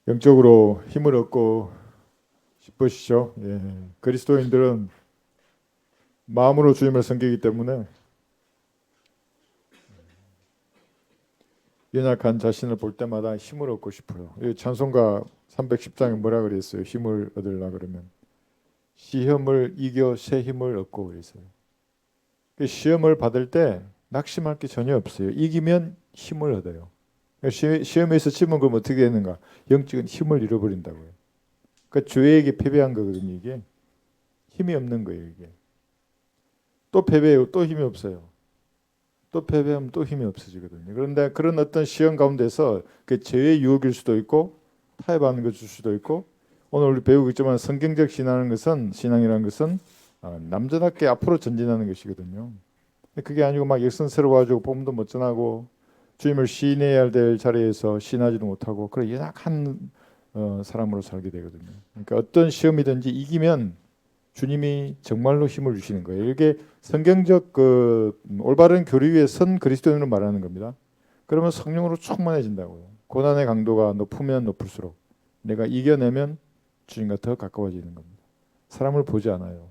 영적으로 힘을 얻고 싶으시죠? 예. 그리스도인들은 마음으로 주님을 섬기기 때문에 연약한 자신을 볼 때마다 힘을 얻고 싶어요. 이 찬송가 310장에 뭐라 그랬어요? 힘을 얻으려 그러면 시험을 이겨 새 힘을 얻고 그랬어요. 시험을 받을 때 낙심할 게 전혀 없어요. 이기면 힘을 얻어요. 시험에서 치면 그럼 어떻게 되는가? 영적인 힘을 잃어버린다고요. 그러니까 죄에게 패배한 거거든요. 이게 힘이 없는 거예요. 이게 또 패배해요. 또 힘이 없어요. 또 패배하면 또 힘이 없어지거든요. 그런데 그런 어떤 시험 가운데서 그 죄의 유혹일 수도 있고 타협하는 것일 수도 있고, 오늘 우리 배우고 있지만 성경적 신앙이라는 것은 남자답게 앞으로 전진하는 것이거든요. 그게 아니고 막 역선스러워가지고 몸도 못 전하고 주님을 시인해야 될 자리에서 시인하지도 못하고 그런 연약한 사람으로 살게 되거든요. 그러니까 어떤 시험이든지 이기면 주님이 정말로 힘을 주시는 거예요. 이게 성경적 그 올바른 교리 위에 선 그리스도인으로 말하는 겁니다. 그러면 성령으로 충만해진다고요. 고난의 강도가 높으면 높을수록 내가 이겨내면 주님과 더 가까워지는 겁니다. 사람을 보지 않아요.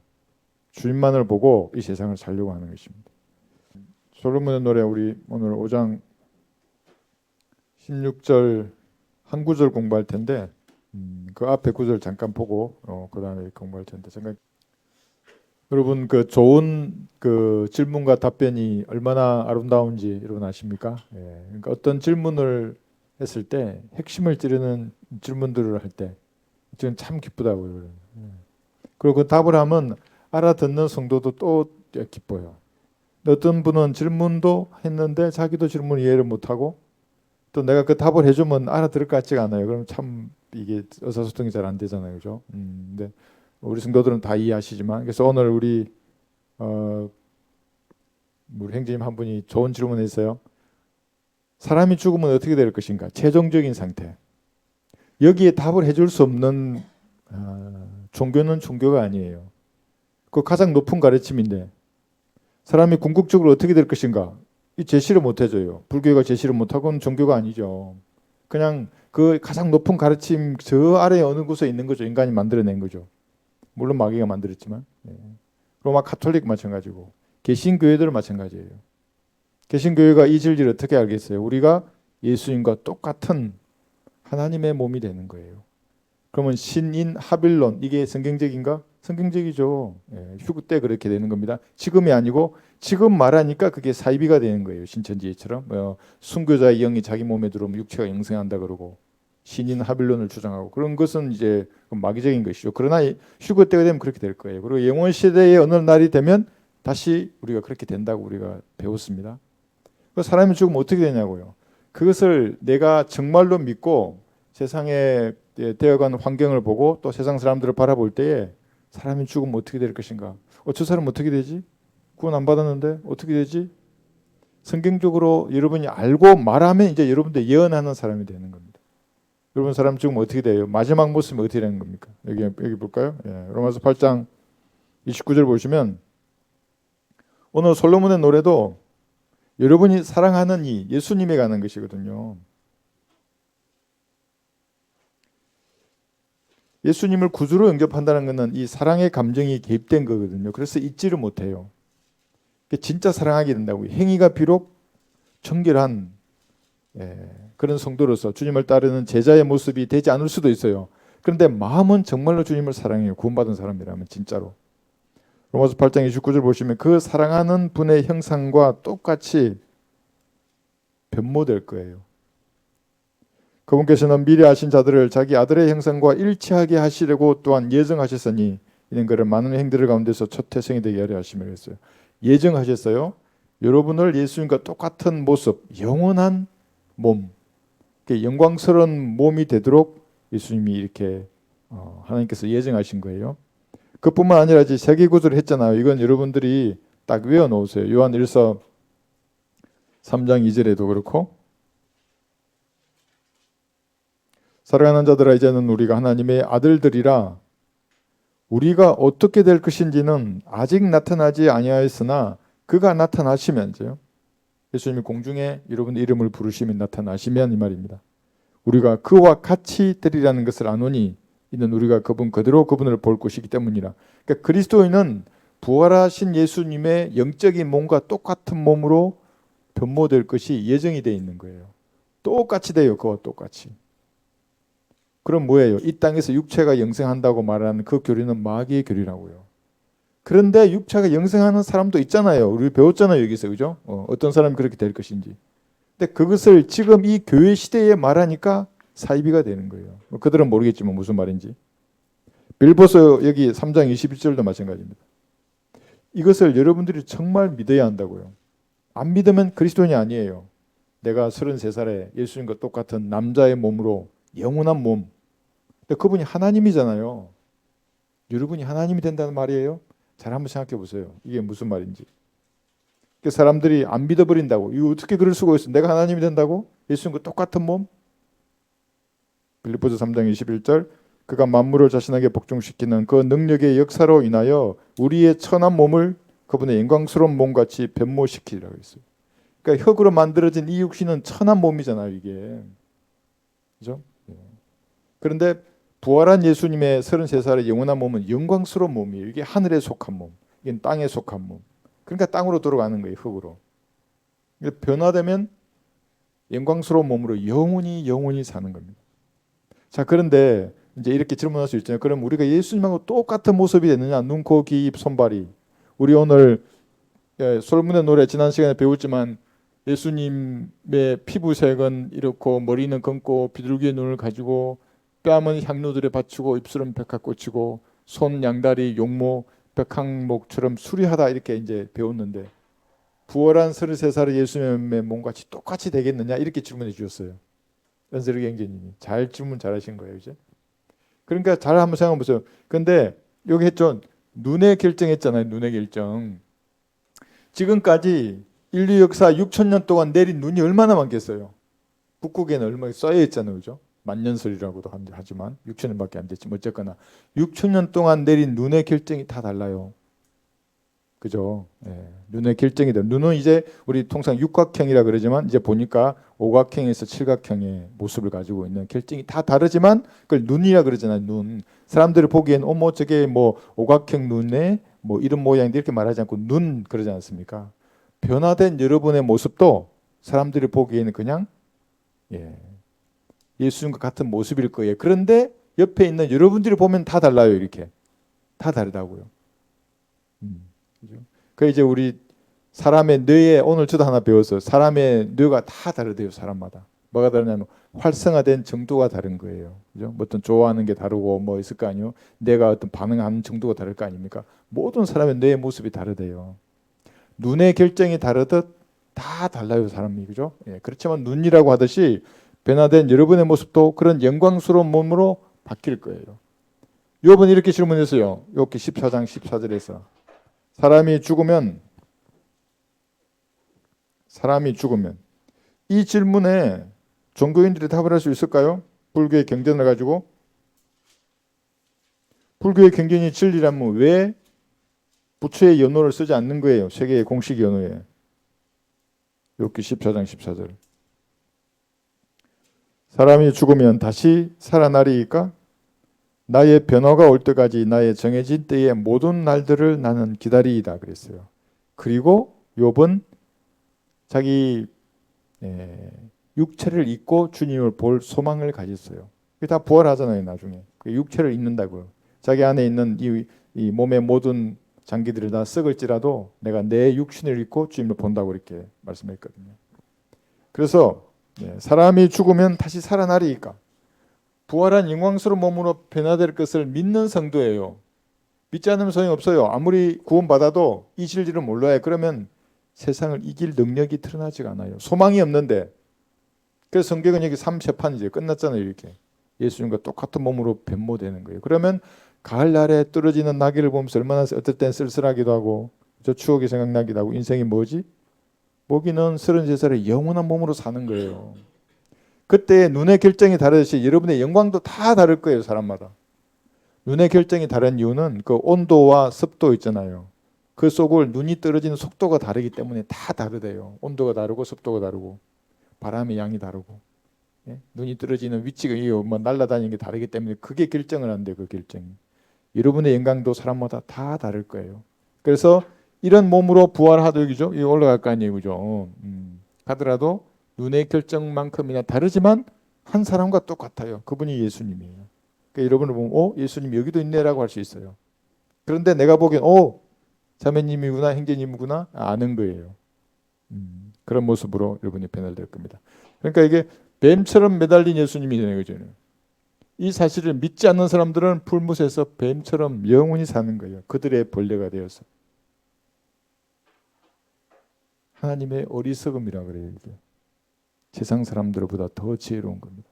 주님만을 보고 이 세상을 살려고 하는 것입니다. 솔로몬의 노래 우리 오늘 5장 16절 한 구절 공부할 텐데 그 앞에 구절 잠깐 보고 그 다음에 공부할 텐데 여러분 그 좋은 그 질문과 답변이 얼마나 아름다운지 여러분 아십니까? 예, 그러니까 어떤 질문을 했을 때 핵심을 찌르는 질문들을 할 때 저는 참 기쁘다고요. 예. 그리고 그 답을 하면 알아듣는 성도도 또 기뻐요. 어떤 분은 질문도 했는데 자기도 질문을 이해를 못하고 또 내가 그 답을 해주면 알아들을 것 같지가 않아요. 그럼 참 이게 의사소통이 잘 안 되잖아요, 그죠? 근데 우리 성도들은 다 이해하시지만, 그래서 오늘 우리 행제님 한 분이 좋은 질문했어요. 사람이 죽으면 어떻게 될 것인가? 최종적인 상태. 여기에 답을 해줄 수 없는 종교는 종교가 아니에요. 그 가장 높은 가르침인데 사람이 궁극적으로 어떻게 될 것인가? 이 제시를 못 해줘요. 불교가 제시를 못하고는 종교가 아니죠. 그냥 그 가장 높은 가르침 저 아래 어느 곳에 있는 거죠. 인간이 만들어낸 거죠. 물론 마귀가 만들었지만. 로마 가톨릭 마찬가지고 개신교회들 마찬가지예요. 개신교회가 이 진리를 어떻게 알겠어요? 우리가 예수님과 똑같은 하나님의 몸이 되는 거예요. 그러면 신인 하빌론 이게 성경적인가? 성경적이죠. 휴구 때 그렇게 되는 겁니다. 지금이 아니고 지금 말하니까 그게 사이비가 되는 거예요. 신천지처럼 순교자의 영이 자기 몸에 들어오면 육체가 영생한다 그러고 신인 하빌론을 주장하고 그런 것은 이제 마귀적인 것이죠. 그러나 휴거 때가 되면 그렇게 될 거예요. 그리고 영원 시대의 어느 날이 되면 다시 우리가 그렇게 된다고 우리가 배웠습니다. 사람이 죽으면 어떻게 되냐고요. 그것을 내가 정말로 믿고 세상에 되어가는 환경을 보고 또 세상 사람들을 바라볼 때에 사람이 죽으면 어떻게 될 것인가. 저 사람은 어떻게 되지? 구원 안 받았는데 어떻게 되지? 성경적으로 여러분이 알고 말하면 이제 여러분들 예언하는 사람이 되는 겁니다. 여러분 사람 죽으면 어떻게 돼요? 마지막 모습이 어떻게 되는 겁니까? 여기 볼까요? 로마서 8장 29절 보시면 오늘 솔로몬의 노래도 여러분이 사랑하는 이 예수님에 관한 것이거든요. 예수님을 구주로 영접한다는 것은 이 사랑의 감정이 개입된 거거든요. 그래서 잊지를 못해요. 진짜 사랑하게 된다고요. 행위가 비록 정결한 그런 성도로서 주님을 따르는 제자의 모습이 되지 않을 수도 있어요. 그런데 마음은 정말로 주님을 사랑해요. 구원받은 사람이라면 진짜로. 로마서 8장 29절 보시면 그 사랑하는 분의 형상과 똑같이 변모될 거예요. 그분께서는 미리 아신 자들을 자기 아들의 형상과 일치하게 하시려고 또한 예정하셨으니 이는 그를 많은 행들 가운데서 첫 태생이 되게 하려 하심을 했어요. 예정하셨어요. 여러분을 예수님과 똑같은 모습, 영원한 몸, 영광스러운 몸이 되도록 예수님이 이렇게 하나님께서 예정하신 거예요. 그뿐만 아니라 이제 세계 구조를 했잖아요. 이건 여러분들이 딱 외워놓으세요. 요한 1서 3장 2절에도 그렇고 사랑하는 자들아 이제는 우리가 하나님의 아들들이라 우리가 어떻게 될 것인지는 아직 나타나지 아니하였으나 그가 나타나시면요. 예수님이 공중에 여러분의 이름을 부르시면 나타나시면 이 말입니다. 우리가 그와 같이 되리라는 것을 아노니 이는 우리가 그분 그대로 그분을 볼 것이기 때문이라. 그러니까 그리스도인은 부활하신 예수님의 영적인 몸과 똑같은 몸으로 변모될 것이 예정이 되어 있는 거예요. 똑같이 돼요. 그와 똑같이. 그럼 뭐예요? 이 땅에서 육체가 영생한다고 말하는 그 교리는 마귀의 교리라고요. 그런데 육체가 영생하는 사람도 있잖아요. 우리 배웠잖아요. 여기서. 그죠? 어떤 사람이 그렇게 될 것인지. 근데 그것을 지금 이 교회 시대에 말하니까 사이비가 되는 거예요. 그들은 모르겠지만 무슨 말인지. 빌보서 여기 3장 21절도 마찬가지입니다. 이것을 여러분들이 정말 믿어야 한다고요. 안 믿으면 그리스도인이 아니에요. 내가 33살에 예수님과 똑같은 남자의 몸으로 영원한 몸. 근데 그분이 하나님이잖아요. 여러분이 하나님이 된다는 말이에요. 잘 한번 생각해 보세요. 이게 무슨 말인지. 그 사람들이 안 믿어버린다고. 이거 어떻게 그럴 수가 있어? 내가 하나님이 된다고? 예수님과 똑같은 몸? 빌립보서 3장 21절 그가 만물을 자신에게 복종시키는 그 능력의 역사로 인하여 우리의 천한 몸을 그분의 영광스러운 몸같이 변모시키라고 했어요. 그러니까 흙으로 만들어진 이 육신은 천한 몸이잖아요. 이게. 그죠? 그런데 부활한 예수님의 33살의 영원한 몸은 영광스러운 몸이에요. 이게 하늘에 속한 몸. 이게 땅에 속한 몸. 그러니까 땅으로 들어가는 거예요. 흙으로. 변화되면 영광스러운 몸으로 영원히 사는 겁니다. 자, 그런데 이제 이렇게 질문할 수 있잖아요. 그럼 우리가 예수님하고 똑같은 모습이 되느냐? 눈, 코, 귀, 입, 손발이. 우리 오늘 솔문의 노래 지난 시간에 배웠지만 예수님의 피부색은 이렇고 머리는 검고 비둘기의 눈을 가지고 뺨은 향료들에 받치고 입술은 백합꽃이고 손 양다리 용모 백항목처럼 수리하다 이렇게 이제 배웠는데 부활한 33살의 예수님의 몸같이 똑같이 되겠느냐 이렇게 질문해 주셨어요. 연세르 경제님이 잘 질문 잘하신 거예요, 이제. 그러니까 잘 한번 생각해 보세요. 근데 여기 했죠. 눈의 결정했잖아요. 눈의 결정. 지금까지 인류 역사 6,000년 동안 내린 눈이 얼마나 많겠어요. 북극에는 얼마나 쌓여 있잖아요, 그죠? 만년설이라고도 하지만 6,000년밖에 안 됐지만 어쨌거나 6,000년 동안 내린 눈의 결정이 다 달라요. 그죠? 예, 눈의 결정이 돼. 눈은 이제 우리 통상 육각형이라 그러지만 이제 보니까 오각형에서 칠각형의 모습을 가지고 있는 결정이 다 다르지만 그걸 눈이라 그러잖아요. 눈. 사람들이 보기엔 뭐 저게 뭐 오각형 눈에 뭐 이런 모양인데 이렇게 말하지 않고 눈 그러지 않습니까? 변화된 여러분의 모습도 사람들이 보기에는 그냥 예수님과 같은 모습일 거예요. 그런데 옆에 있는 여러분들이 보면 다 달라요. 이렇게 다 다르다고요. 그 이제 우리 사람의 뇌에 오늘 저도 하나 배웠어요. 사람의 뇌가 다 다르대요. 사람마다 뭐가 다르냐면 활성화된 정도가 다른 거예요. 그죠? 뭐 어떤 좋아하는 게 다르고 뭐 있을 거 아니에요. 내가 어떤 반응하는 정도가 다를 거 아닙니까? 모든 사람의 뇌의 모습이 다르대요. 눈의 결정이 다르듯 다 달라요. 사람이. 그죠? 예, 그렇지만 눈이라고 하듯이 변화된 여러분의 모습도 그런 영광스러운 몸으로 바뀔 거예요. 요번 이렇게 질문했어요. 여기 14장 14절에서 사람이 죽으면 이 질문에 종교인들이 답을 할 수 있을까요? 불교의 경전을 가지고 불교의 경전이 진리라면 왜 부처의 연호를 쓰지 않는 거예요? 세계의 공식 연호에. 여기 14장 14절 사람이 죽으면 다시 살아나리이까? 나의 변화가 올 때까지 나의 정해진 때의 모든 날들을 나는 기다리이다 그랬어요. 그리고 욥은 자기 육체를 잊고 주님을 볼 소망을 가졌어요. 그게 다 부활하잖아요. 나중에 육체를 잊는다고요. 자기 안에 있는 이 몸의 모든 장기들을 다 썩을지라도 내가 내 육신을 잊고 주님을 본다고 이렇게 말씀했거든요. 그래서 사람이 죽으면 다시 살아나리이까? 부활한 영광스러운 몸으로 변화될 것을 믿는 성도예요. 믿지 않으면 소용없어요. 아무리 구원받아도 이 진리를 몰라요. 그러면 세상을 이길 능력이 드러나지가 않아요. 소망이 없는데. 그래서 성경은 여기 3세판이죠. 끝났잖아요. 이렇게. 예수님과 똑같은 몸으로 변모되는 거예요. 그러면 가을날에 떨어지는 나귀를 보면서 얼마나 어떨 땐 쓸쓸하기도 하고 저 추억이 생각나기도 하고 인생이 뭐지? 모기는 33살에 영원한 몸으로 사는 거예요. 그때 눈의 결정이 다르듯이 여러분의 영광도 다 다를 거예요. 사람마다. 눈의 결정이 다른 이유는 그 온도와 습도 있잖아요. 그 속을 눈이 떨어지는 속도가 다르기 때문에 다 다르대요. 온도가 다르고 습도가 다르고 바람의 양이 다르고. 예? 눈이 떨어지는 위치가 뭐 날아다니는 게 다르기 때문에 그게 결정을 한대요. 그 결정이. 여러분의 영광도 사람마다 다 다를 거예요. 그래서 이런 몸으로 부활하도 그죠? 이 올라갈 거 아니에요, 그죠? 하더라도 눈의 결정만큼이나 다르지만 한 사람과 똑같아요. 그분이 예수님이에요. 그러니까 여러분을 보면, 예수님 여기도 있네라고 할 수 있어요. 그런데 내가 보기엔, 자매님이구나, 형제님이구나 아는 거예요. 그런 모습으로 여러분이 변화될 겁니다. 그러니까 이게 뱀처럼 매달린 예수님이잖아요, 그죠? 이 사실을 믿지 않는 사람들은 풀무새에서 뱀처럼 영원히 사는 거예요. 그들의 벌레가 되어서. 하나님의 어리석음이라 그래요. 이게 세상 사람들보다 더 지혜로운 겁니다.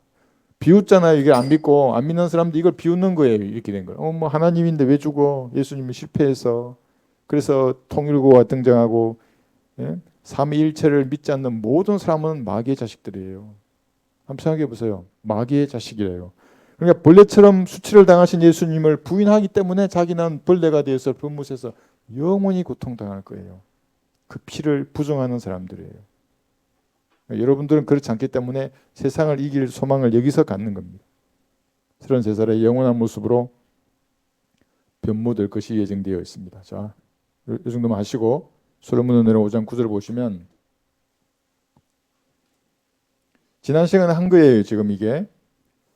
비웃잖아요. 이게 안 믿고 안 믿는 사람들 이걸 비웃는 거예요. 이렇게 된 거예요. 뭐 하나님인데 왜 죽어? 예수님이 실패해서. 그래서 통일교가 등장하고, 예? 삼위일체를 믿지 않는 모든 사람은 마귀의 자식들이에요. 한번 생각해 보세요. 마귀의 자식이래요. 그러니까 벌레처럼 수치를 당하신 예수님을 부인하기 때문에 자기는 벌레가 되어서 불못에서 영원히 고통당할 거예요. 그 피를 부정하는 사람들이에요. 여러분들은 그렇지 않기 때문에 세상을 이길 소망을 여기서 갖는 겁니다. 33살의 영원한 모습으로 변모될 것이 예정되어 있습니다. 자, 이 정도만 하시고 솔로몬 은혜로 5장 9절 보시면 지난 시간에 한 거예요. 지금 이게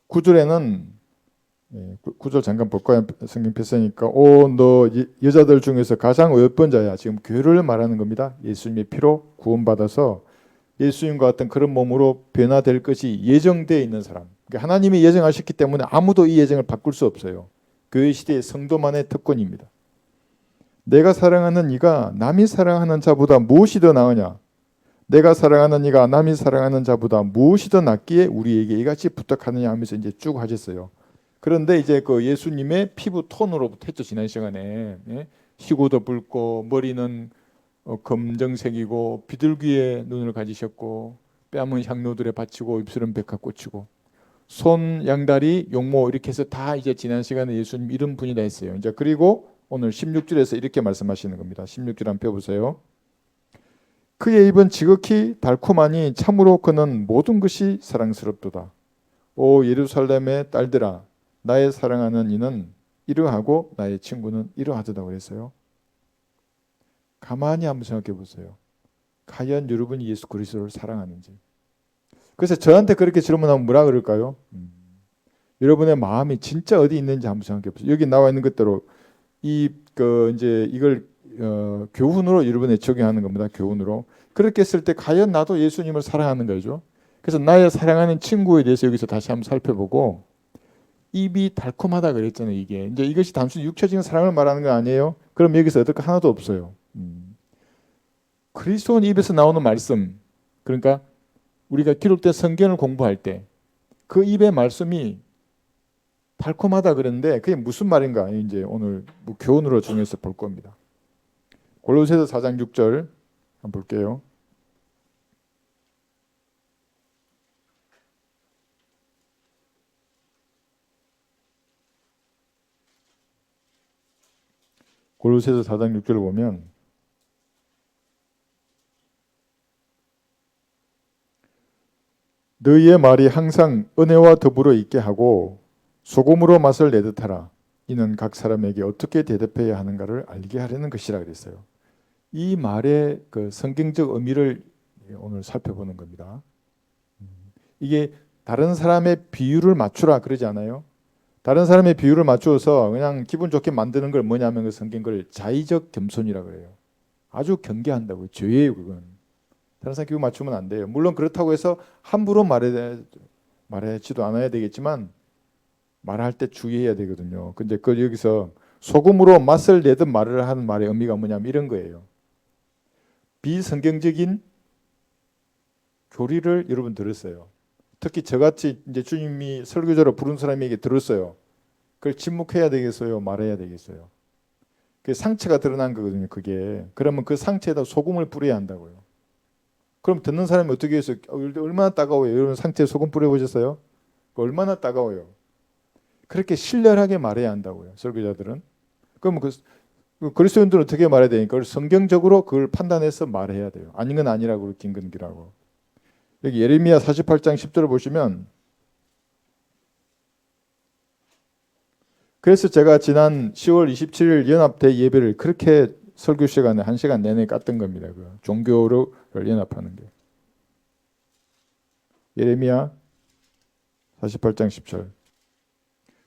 9절에는 9절 잠깐 볼까요? 성경 뺐으니까 너 여자들 중에서 가장 어여쁜 자야. 지금 교회를 말하는 겁니다. 예수님의 피로 구원받아서 예수님과 같은 그런 몸으로 변화될 것이 예정되어 있는 사람. 그러니까 하나님이 예정하셨기 때문에 아무도 이 예정을 바꿀 수 없어요. 교회 시대의 성도만의 특권입니다. 내가 사랑하는 이가 남이 사랑하는 자보다 무엇이 더 나으냐? 내가 사랑하는 이가 남이 사랑하는 자보다 무엇이 더 낫기에 우리에게 이같이 부탁하느냐 하면서 이제 쭉 하셨어요. 그런데 이제 그 예수님의 피부 톤으로부터 했죠. 지난 시간에. 희고도 붉고 머리는 검정색이고 비둘기의 눈을 가지셨고 뺨은 향로들에 받치고 입술은 백합꽃이고 손 양다리 용모 이렇게 해서 다 이제 지난 시간에 예수님 이런 분이다 했어요. 이제 그리고 오늘 16절에서 이렇게 말씀하시는 겁니다. 16절 한번 펴보세요. 그의 입은 지극히 달콤하니 참으로 그는 모든 것이 사랑스럽도다. 오 예루살렘의 딸들아 나의 사랑하는 이는 이러하고 나의 친구는 이러하도다 그랬어요. 가만히 한번 생각해 보세요. 과연 여러분이 예수 그리스도를 사랑하는지. 그래서 저한테 그렇게 질문하면 뭐라 그럴까요? 여러분의 마음이 진짜 어디 있는지 한번 생각해 보세요. 여기 나와 있는 것대로 이제 이걸 교훈으로 여러분에 적용하는 겁니다. 교훈으로. 그렇게 했을 때 과연 나도 예수님을 사랑하는 거죠. 그래서 나의 사랑하는 친구에 대해서 여기서 다시 한번 살펴보고 입이 달콤하다 그랬잖아요. 이게 이제 이것이 단순히 육체적인 사랑을 말하는 거 아니에요. 그럼 여기서 얻을 거 하나도 없어요. 그리스도는 입에서 나오는 말씀, 그러니까 우리가 기록된 성경을 공부할 때 그 입의 말씀이 달콤하다 그랬는데 그게 무슨 말인가 이제 오늘 뭐 교훈으로 정해서 볼 겁니다. 골로새서 4장 6절 한번 볼게요. 골로새서 4장 6절을 보면 너희의 말이 항상 은혜와 더불어 있게 하고 소금으로 맛을 내듯 하라. 이는 각 사람에게 어떻게 대답해야 하는가를 알게 하려는 것이라 그랬어요. 이 말의 그 성경적 의미를 오늘 살펴보는 겁니다. 이게 다른 사람의 비율을 맞추라 그러지 않아요? 다른 사람의 비율을 맞추어서 그냥 기분 좋게 만드는 걸 뭐냐면 그 성경 걸 자의적 겸손이라 그래요. 아주 경계한다고요. 죄예요 그건. 다른 사람 기분 맞추면 안 돼요. 물론 그렇다고 해서 함부로 말하지도 않아야 되겠지만 말할 때 주의해야 되거든요. 근데 그 여기서 소금으로 맛을 내듯 말을 하는 말의 의미가 뭐냐면 이런 거예요. 비성경적인 교리를 여러분 들었어요. 특히 저같이 이제 주님이 설교자로 부른 사람에게 들었어요. 그걸 침묵해야 되겠어요? 말해야 되겠어요? 그 상처가 드러난 거거든요. 그게. 그러면 그 상처에다 소금을 뿌려야 한다고요. 그럼 듣는 사람이 어떻게 해서 얼마나 따가워요? 여러분 상처에 소금 뿌려보셨어요? 얼마나 따가워요? 그렇게 신랄하게 말해야 한다고요. 설교자들은. 그럼 그리스도인들은 어떻게 말해야 되니까 성경적으로 그걸 판단해서 말해야 돼요. 아닌 건 아니라고 김근기라고. 여기 예레미야 48장 10절을 보시면, 그래서 제가 지난 10월 27일 연합대 예배를 그렇게 설교 시간에 1시간 내내 깠던 겁니다. 그 종교를 연합하는 게. 예레미야 48장 10절.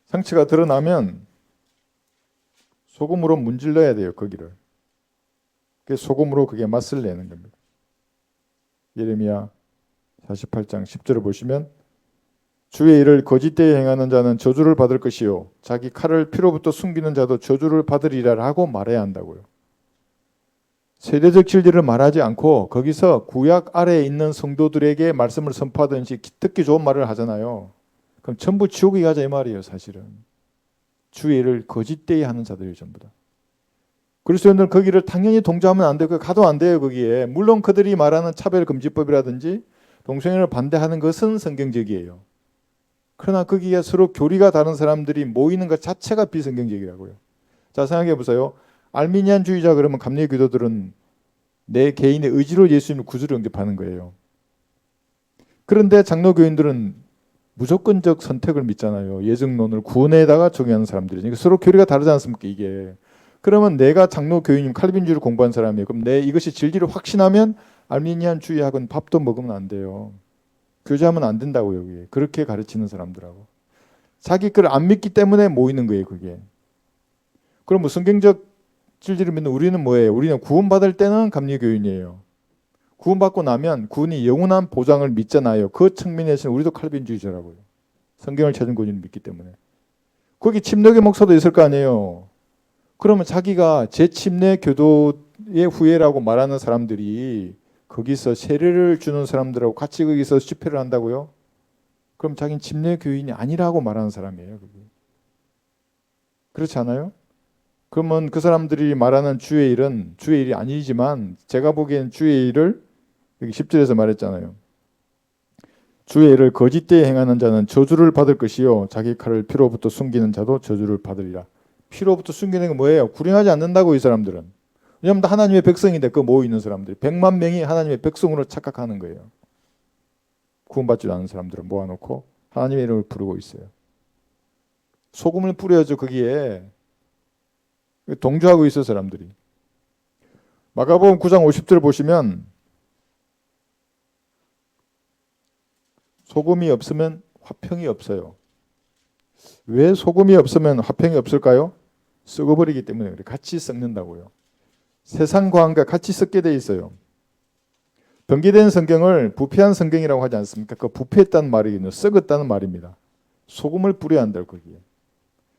상처가 드러나면 소금으로 문질러야 돼요, 거기를. 소금으로 그게 맛을 내는 겁니다. 예레미야 48장 10절을 보시면, 주의 일을 거짓되이 행하는 자는 저주를 받을 것이요 자기 칼을 피로부터 숨기는 자도 저주를 받으리라 하고 말해야 한다고요. 세대적 진리를 말하지 않고 거기서 구약 아래에 있는 성도들에게 말씀을 선포하든지 듣기 좋은 말을 하잖아요. 그럼 전부 지옥에 가자 이 말이에요, 사실은. 주의 일을 거짓되이 하는 자들이 전부 다. 그리스도인들 거기를 당연히 동조하면 안 되고 가도 안 돼요, 거기에. 물론 그들이 말하는 차별금지법이라든지 동성애를 반대하는 것은 성경적이에요. 그러나 거기에 서로 교리가 다른 사람들이 모이는 것 자체가 비성경적이라고요. 자, 생각해 보세요. 알미니안주의자 그러면 감리교도들은 내 개인의 의지로 예수님을 구주로 영접하는 거예요. 그런데 장로교인들은 무조건적 선택을 믿잖아요. 예정론을 구원에다가 적용하는 사람들이니까 서로 교리가 다르지 않습니까, 이게. 그러면 내가 장로교인이면 칼빈주의를 공부한 사람이에요. 그럼 내 이것이 진리를 확신하면 알미니안주의학은 밥도 먹으면 안 돼요. 교제하면 안 된다고요. 여기. 그렇게 가르치는 사람들하고. 자기 걸 안 믿기 때문에 모이는 거예요. 그게. 그럼 뭐 성경적 진리를 믿는 우리는 뭐예요? 우리는 구원받을 때는 감리교인이에요. 구원받고 나면 구원이 영원한 보장을 믿잖아요. 그 측면에서는 우리도 칼빈주의자라고요. 성경을 찾은 구원을 믿기 때문에. 거기 침례교 목사도 있을 거 아니에요. 그러면 자기가 재침례 교도의 후예라고 말하는 사람들이 거기서 세례를 주는 사람들하고 같이 거기서 집회를 한다고요? 그럼 자기는 침례 교인이 아니라고 말하는 사람이에요. 그게. 그렇지 않아요? 그러면 그 사람들이 말하는 주의 일은 주의 일이 아니지만 제가 보기엔 주의 일을 여기 10절에서 말했잖아요. 주의 일을 거짓되이 행하는 자는 저주를 받을 것이요 자기 칼을 피로부터 숨기는 자도 저주를 받으리라. 피로부터 숨기는 게 뭐예요? 구령하지 않는다고 이 사람들은. 왜냐하면 하나님의 백성인데 그 모여 있는 사람들이 100만 명이 하나님의 백성으로 착각하는 거예요. 구원받지도 않은 사람들을 모아놓고 하나님의 이름을 부르고 있어요. 소금을 뿌려야죠. 거기에 동조하고 있어 사람들이. 마가복음 9장 50절 보시면 소금이 없으면 화평이 없어요. 왜 소금이 없으면 화평이 없을까요? 썩어버리기 때문에 그래. 같이 썩는다고요. 세상 과학과 같이 섞게 돼 있어요. 변기된 성경을 부패한 성경이라고 하지 않습니까? 그 부패했다는 말이거든요. 썩었다는 말입니다. 소금을 뿌려야 한다고 거기에.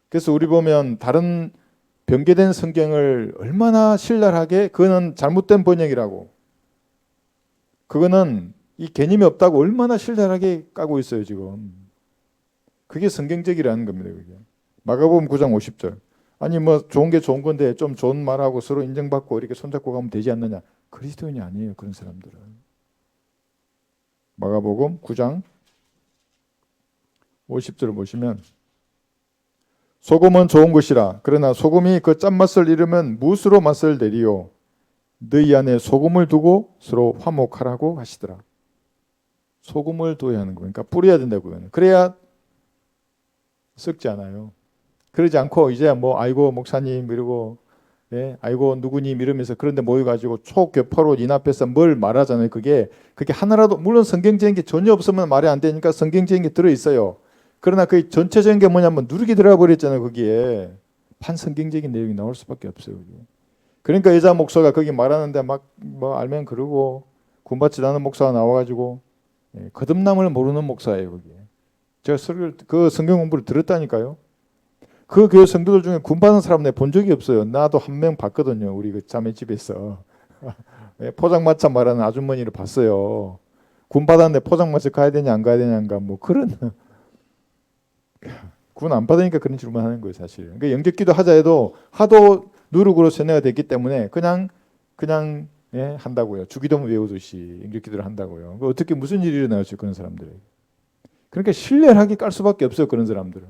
그래서 우리 보면 다른 변개된 성경을 얼마나 신랄하게 그거는 잘못된 번역이라고. 그거는 이 개념이 없다고 얼마나 신랄하게 까고 있어요 지금. 그게 성경적이라는 겁니다. 그게. 마가복음 9장 50절. 아니 뭐 좋은 게 좋은 건데 좀 좋은 말하고 서로 인정받고 이렇게 손잡고 가면 되지 않느냐. 그리스도인이 아니에요. 그런 사람들은. 마가복음 9장 50절을 보시면 소금은 좋은 것이라. 그러나 소금이 그 짠맛을 잃으면 무엇으로 맛을 내리요. 너희 안에 소금을 두고 서로 화목하라고 하시더라. 소금을 둬야 하는 거예요. 그러니까 뿌려야 된다고요. 그래야 썩지 않아요. 그러지 않고 이제 뭐 아이고 목사님 이러고 예, 아이고 누구님 이러면서 그런데 모여가지고 초교포로 인 앞에서 뭘 말하잖아요. 그게 하나라도 물론 성경적인 게 전혀 없으면 말이 안 되니까 성경적인 게 들어있어요. 그러나 그 전체적인 게 뭐냐면 누르게 들어가 버렸잖아요. 거기에 반성경적인 내용이 나올 수밖에 없어요. 그게. 그러니까 여자 목사가 거기 말하는데 막 뭐 알면 그러고 군받지 않은 목사가 나와가지고 예, 거듭남을 모르는 목사예요. 거기에. 제가 그 성경 공부를 들었다니까요. 그 교회 성도들 중에 군받은 사람 내가 본 적이 없어요. 나도 한 명 봤거든요. 우리 그 자매 집에서 포장마차 말하는 아주머니를 봤어요. 군받았는데 포장마차 가야 되냐 안 가야 되냐인가 뭐 그런 군 안 받으니까 그런 질문 하는 거예요 사실. 그러니까 영접기도 하자 해도 하도 누룩으로 세뇌가 됐기 때문에 그냥 예, 한다고요. 주기도문 외우듯이 영접기도를 한다고요. 어떻게 무슨 일이 일어나요 그런 사람들에게. 그러니까 신뢰하게 깔 수밖에 없어요 그런 사람들은.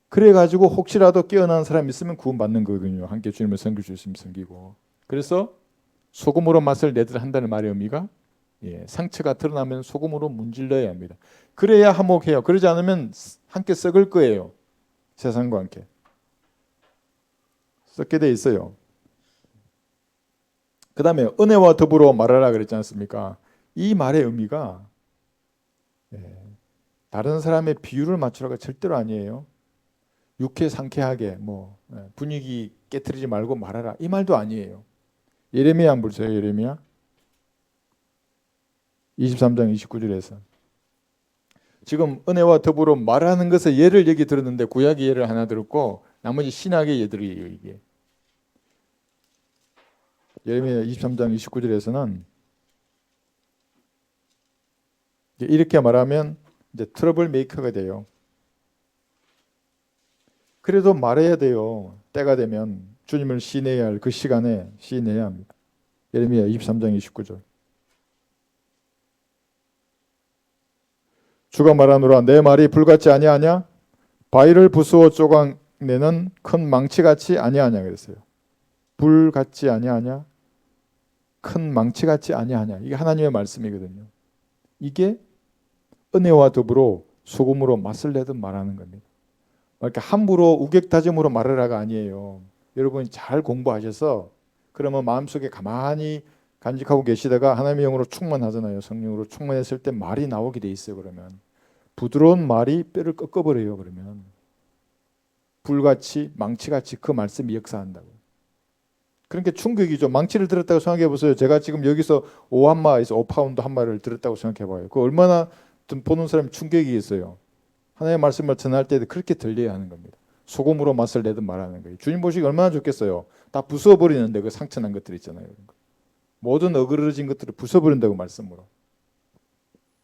그래가지고 혹시라도 깨어난 사람이 있으면 구원받는 거거든요. 함께 주님을 섬길 수 있으면 섬기고. 그래서 소금으로 맛을 내들 한다는 말의 의미가 상처가 드러나면 소금으로 문질러야 합니다. 그래야 화목해요. 그러지 않으면 함께 썩을 거예요. 세상과 함께 썩게 돼 있어요. 그 다음에 은혜와 더불어 말하라 그랬지 않습니까? 이 말의 의미가 다른 사람의 비유를 맞추라가 절대로 아니에요. 유쾌 상쾌하게 분위기 깨트리지 말고 말하라 이 말도 아니에요. 예레미야 한번 보세요. 예레미야 23장 29절에서 지금 은혜와 더불어 말하는 것의 예를 여기 들었는데 구약의 예를 하나 들었고 나머지 신약의 예들이에요. 이게 예레미야 23장 29절에서는 이렇게 말하면 이제 트러블 메이커가 돼요. 그래도 말해야 돼요. 때가 되면 주님을 시인해야 할 그 시간에 시인해야 합니다. 예레미야 23장 29절 주가 말하노라 내 말이 불같지 아니하냐? 바위를 부수어 쪼각내는 큰 망치같이 아니하냐 그랬어요. 불같지 아니하냐? 큰 망치같지 아니하냐? 이게 하나님의 말씀이거든요. 이게 은혜와 더불어 소금으로 맛을 내듯 말하는 겁니다. 이렇게 함부로 우격다짐으로 말하라가 아니에요. 여러분이 잘 공부하셔서 그러면 마음속에 가만히 간직하고 계시다가 하나님의 영으로 충만하잖아요. 성령으로 충만했을 때 말이 나오게 돼 있어요. 그러면 부드러운 말이 뼈를 꺾어버려요. 그러면 불같이 망치같이 그 말씀이 역사한다고. 그러니까 충격이죠. 망치를 들었다고 생각해 보세요. 제가 지금 여기서 5한마에서 5파운드 한마를 들었다고 생각해 봐요. 그 얼마나 보는 사람이 충격이 있어요. 하나님의 말씀을 전할 때 그렇게 들려야 하는 겁니다. 소금으로 맛을 내듯 말하는 거예요. 주님 보시기 얼마나 좋겠어요. 다 부숴버리는데 그 상처난 것들 있잖아요. 모든 어그러진 것들을 부숴버린다고 말씀으로.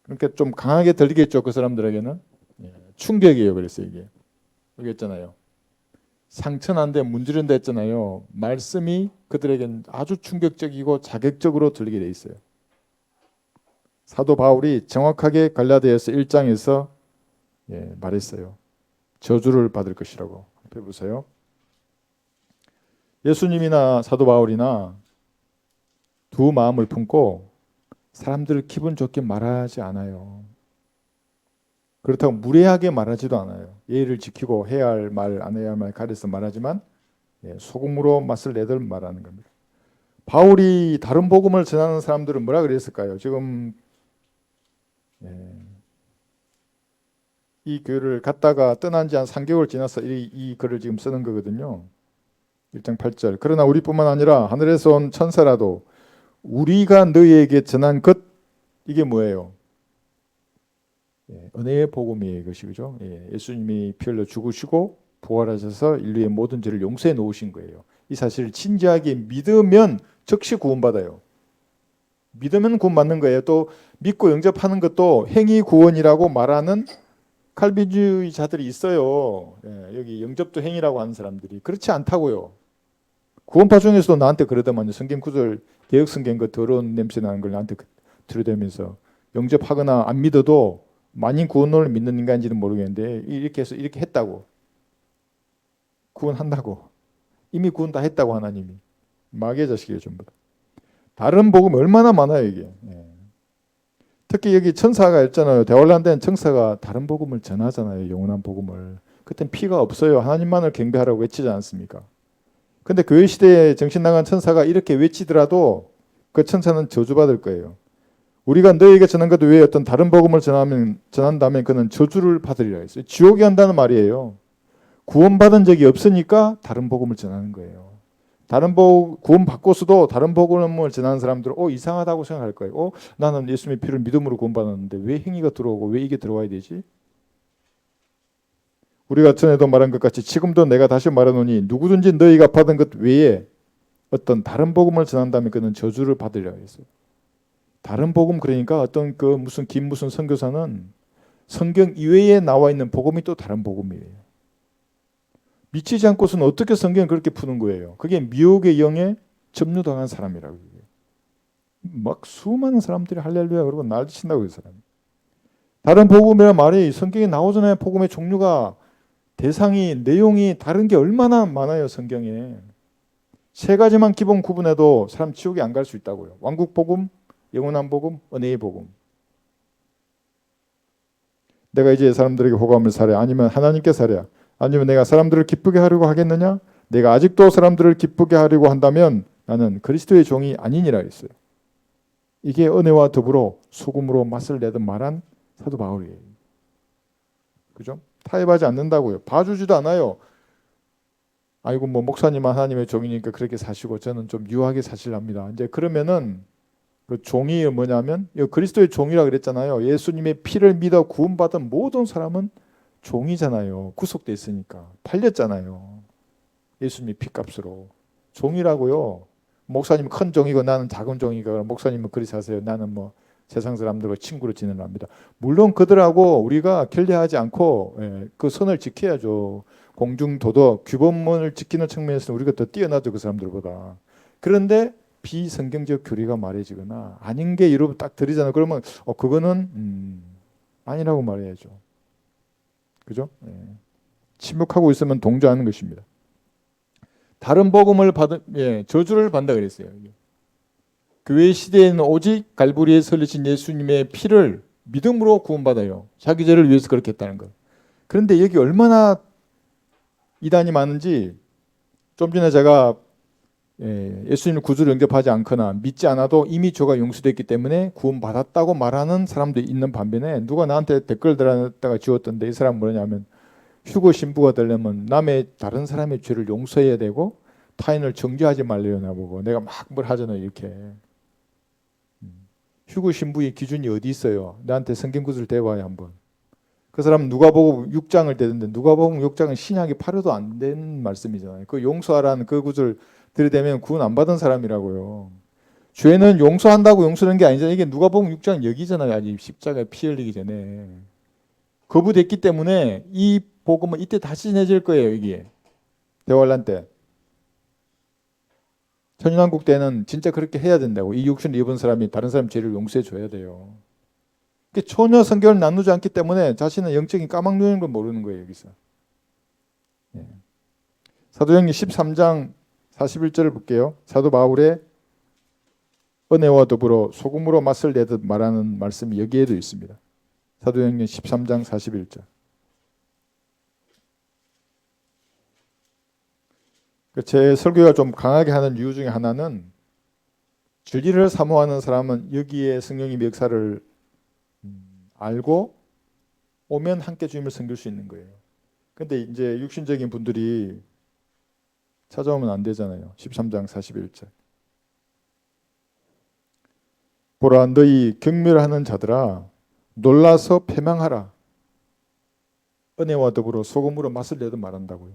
그러니까 좀 강하게 들리겠죠. 그 사람들에게는. 충격이에요. 그래서 이게. 여기 있잖아요. 상처난데 문지른다 했잖아요. 말씀이 그들에게는 아주 충격적이고 자극적으로 들리게 돼 있어요. 사도 바울이 정확하게 갈라디아서 1장에서 말했어요. 저주를 받을 것이라고. 앞에 보세요. 예수님이나 사도 바울이나 두 마음을 품고 사람들을 기분 좋게 말하지 않아요. 그렇다고 무례하게 말하지도 않아요. 예의를 지키고 해야 할 말, 안 해야 할 말 가려서 말하지만 소금으로 맛을 내들 말하는 겁니다. 바울이 다른 복음을 전하는 사람들은 뭐라 그랬을까요? 지금 이 교회를 갔다가 떠난 지 한 3개월 지나서 이 글을 지금 쓰는 거거든요. 1장 8절 그러나 우리뿐만 아니라 하늘에서 온 천사라도 우리가 너희에게 전한 것 이게 뭐예요? 은혜의 복음이에요. 이것이 그죠? 예수님이 피 흘려 죽으시고 부활하셔서 인류의 모든 죄를 용서해 놓으신 거예요. 이 사실을 진지하게 믿으면 즉시 구원받아요. 믿으면 구원받는 거예요. 또 믿고 영접하는 것도 행위 구원이라고 말하는 칼빈주의자들이 있어요. 여기 영접도 행위라고 하는 사람들이 그렇지 않다고요. 구원파 중에서도 나한테 그러더만요. 성경 구절 개혁 성경 그 더러운 냄새 나는 걸 나한테 들이대면서 영접하거나 안 믿어도 만인 구원론을 믿는 인간인지는 모르겠는데 이렇게 해서 이렇게 했다고 구원한다고 이미 구원 다 했다고 하나님이 마귀의 자식이에요 전부 다. 다른 복음 얼마나 많아요 이게. 특히 여기 천사가 있잖아요. 대환란 천사가 다른 복음을 전하잖아요. 영원한 복음을. 그땐 피가 없어요. 하나님만을 경배하라고 외치지 않습니까? 근데 교회 시대에 정신 나간 천사가 이렇게 외치더라도 그 천사는 저주받을 거예요. 우리가 너에게 전한 것 외에 어떤 다른 복음을 전한다면 그는 저주를 받으리라 했어요. 지옥에 간다는 말이에요. 구원받은 적이 없으니까 다른 복음을 전하는 거예요. 구원 받고서도 다른 복음을 전하는 사람들은 이상하다고 생각할 거예요. 나는 예수님의 피를 믿음으로 구원받았는데 왜 행위가 들어오고 왜 이게 들어와야 되지? 우리가 전에도 말한 것 같이 지금도 내가 다시 말하노니 누구든지 너희가 받은 것 외에 어떤 다른 복음을 전한다면 그는 저주를 받으리라 했어요. 다른 복음 그러니까 어떤 그 무슨 선교사는 성경 이외에 나와 있는 복음이 또 다른 복음이에요. 미치지 않고서는 어떻게 성경을 그렇게 푸는 거예요? 그게 미혹의 영에 점유당한 사람이라고. 막 수많은 사람들이 할렐루야 그러고 난리친다고 그 사람. 다른 복음이란 말이 성경에 나오잖아요. 복음의 종류가 대상이 내용이 다른 게 얼마나 많아요. 성경에. 세 가지만 기본 구분해도 사람 지옥에 안 갈 수 있다고요. 왕국 복음, 영원한 복음, 은혜의 복음. 내가 이제 사람들에게 호감을 사랴 아니면 하나님께 사랴 아니면 내가 사람들을 기쁘게 하려고 하겠느냐? 내가 아직도 사람들을 기쁘게 하려고 한다면 나는 그리스도의 종이 아니니라 했어요. 이게 은혜와 더불어 소금으로 맛을 내듯 말한 사도 바울이에요. 그죠? 타협하지 않는다고요. 봐주지도 않아요. 아이고 뭐 목사님 하나님의 종이니까 그렇게 사시고 저는 좀 유하게 사실랍니다. 이제 그러면은 그 종이 뭐냐면 그리스도의 종이라 그랬잖아요. 예수님의 피를 믿어 구원받은 모든 사람은 종이잖아요. 구속돼 있으니까 팔렸잖아요. 예수님의 피값으로 종이라고요. 목사님 큰 종이고 나는 작은 종이고 목사님은 그리 사세요. 나는 뭐 세상 사람들과 친구로 지내랍니다. 물론 그들하고 우리가 결례하지 않고 그 선을 지켜야죠. 공중도덕 규범문을 지키는 측면에서는 우리가 더 뛰어나죠. 그 사람들보다. 그런데 비성경적 교리가 말해지거나 아닌 게 이러고 딱 들이잖아요. 그러면 그거는 아니라고 말해야죠. 그죠? 침묵하고 있으면 동조하는 것입니다. 다른 복음을 받은 저주를 받는다 그랬어요. 교회 시대에는 오직 갈보리에 설리신 예수님의 피를 믿음으로 구원받아요. 자기 죄를 위해서 그렇게 했다는 거. 그런데 여기 얼마나 이단이 많은지 좀 전에 제가 예수님을 구주로 영접하지 않거나 믿지 않아도 이미 죄가 용서됐기 때문에 구원받았다고 말하는 사람도 있는 반면에 누가 나한테 댓글 달았다가 지웠던데 이 사람 뭐냐면 휴거 신부가 되려면 다른 사람의 죄를 용서해야 되고 타인을 정죄하지 말려나 보고 내가 막 뭘 하잖아요. 이렇게 휴거 신부의 기준이 어디 있어요? 나한테 성경 구절 대봐요 한번. 그 사람은 누가복음 6장을 대는데 누가복음 6장은 신약이 8호도 안 된 말씀이잖아요. 그 용서하라는 그 구절 들이대면 구원 안 받은 사람이라고요. 죄는 용서한다고 용서하는 게 아니잖아요. 이게 누가복음 6장 여기잖아요. 아직 십자가에 피 흘리기 전에 거부됐기 때문에 이 복음은 이때 다시 전해질 거예요. 이게 대환란 때 천연왕국 때는 진짜 그렇게 해야 된다고. 이 육신을 입은 사람이 다른 사람 죄를 용서해 줘야 돼요. 전혀 성경을 나누지 않기 때문에 자신은 영적인 까막눈인 걸 모르는 거예요. 여기서 사도행전 13장 41절을 볼게요. 사도 바울의 은혜와 더불어 소금으로 맛을 내듯 말하는 말씀이 여기에도 있습니다. 사도행전 13장 41절. 제 설교가 좀 강하게 하는 이유 중에 하나는 진리를 사모하는 사람은 여기에 성령님의 역사를 알고 오면 함께 주님을 섬길 수 있는 거예요. 근데 이제 육신적인 분들이 찾아오면 안 되잖아요. 13장 41절. 보라 너희 경멸하는 자들아 놀라서 패망하라. 은혜와 더불어 소금으로 맛을 내듯 말한다고요.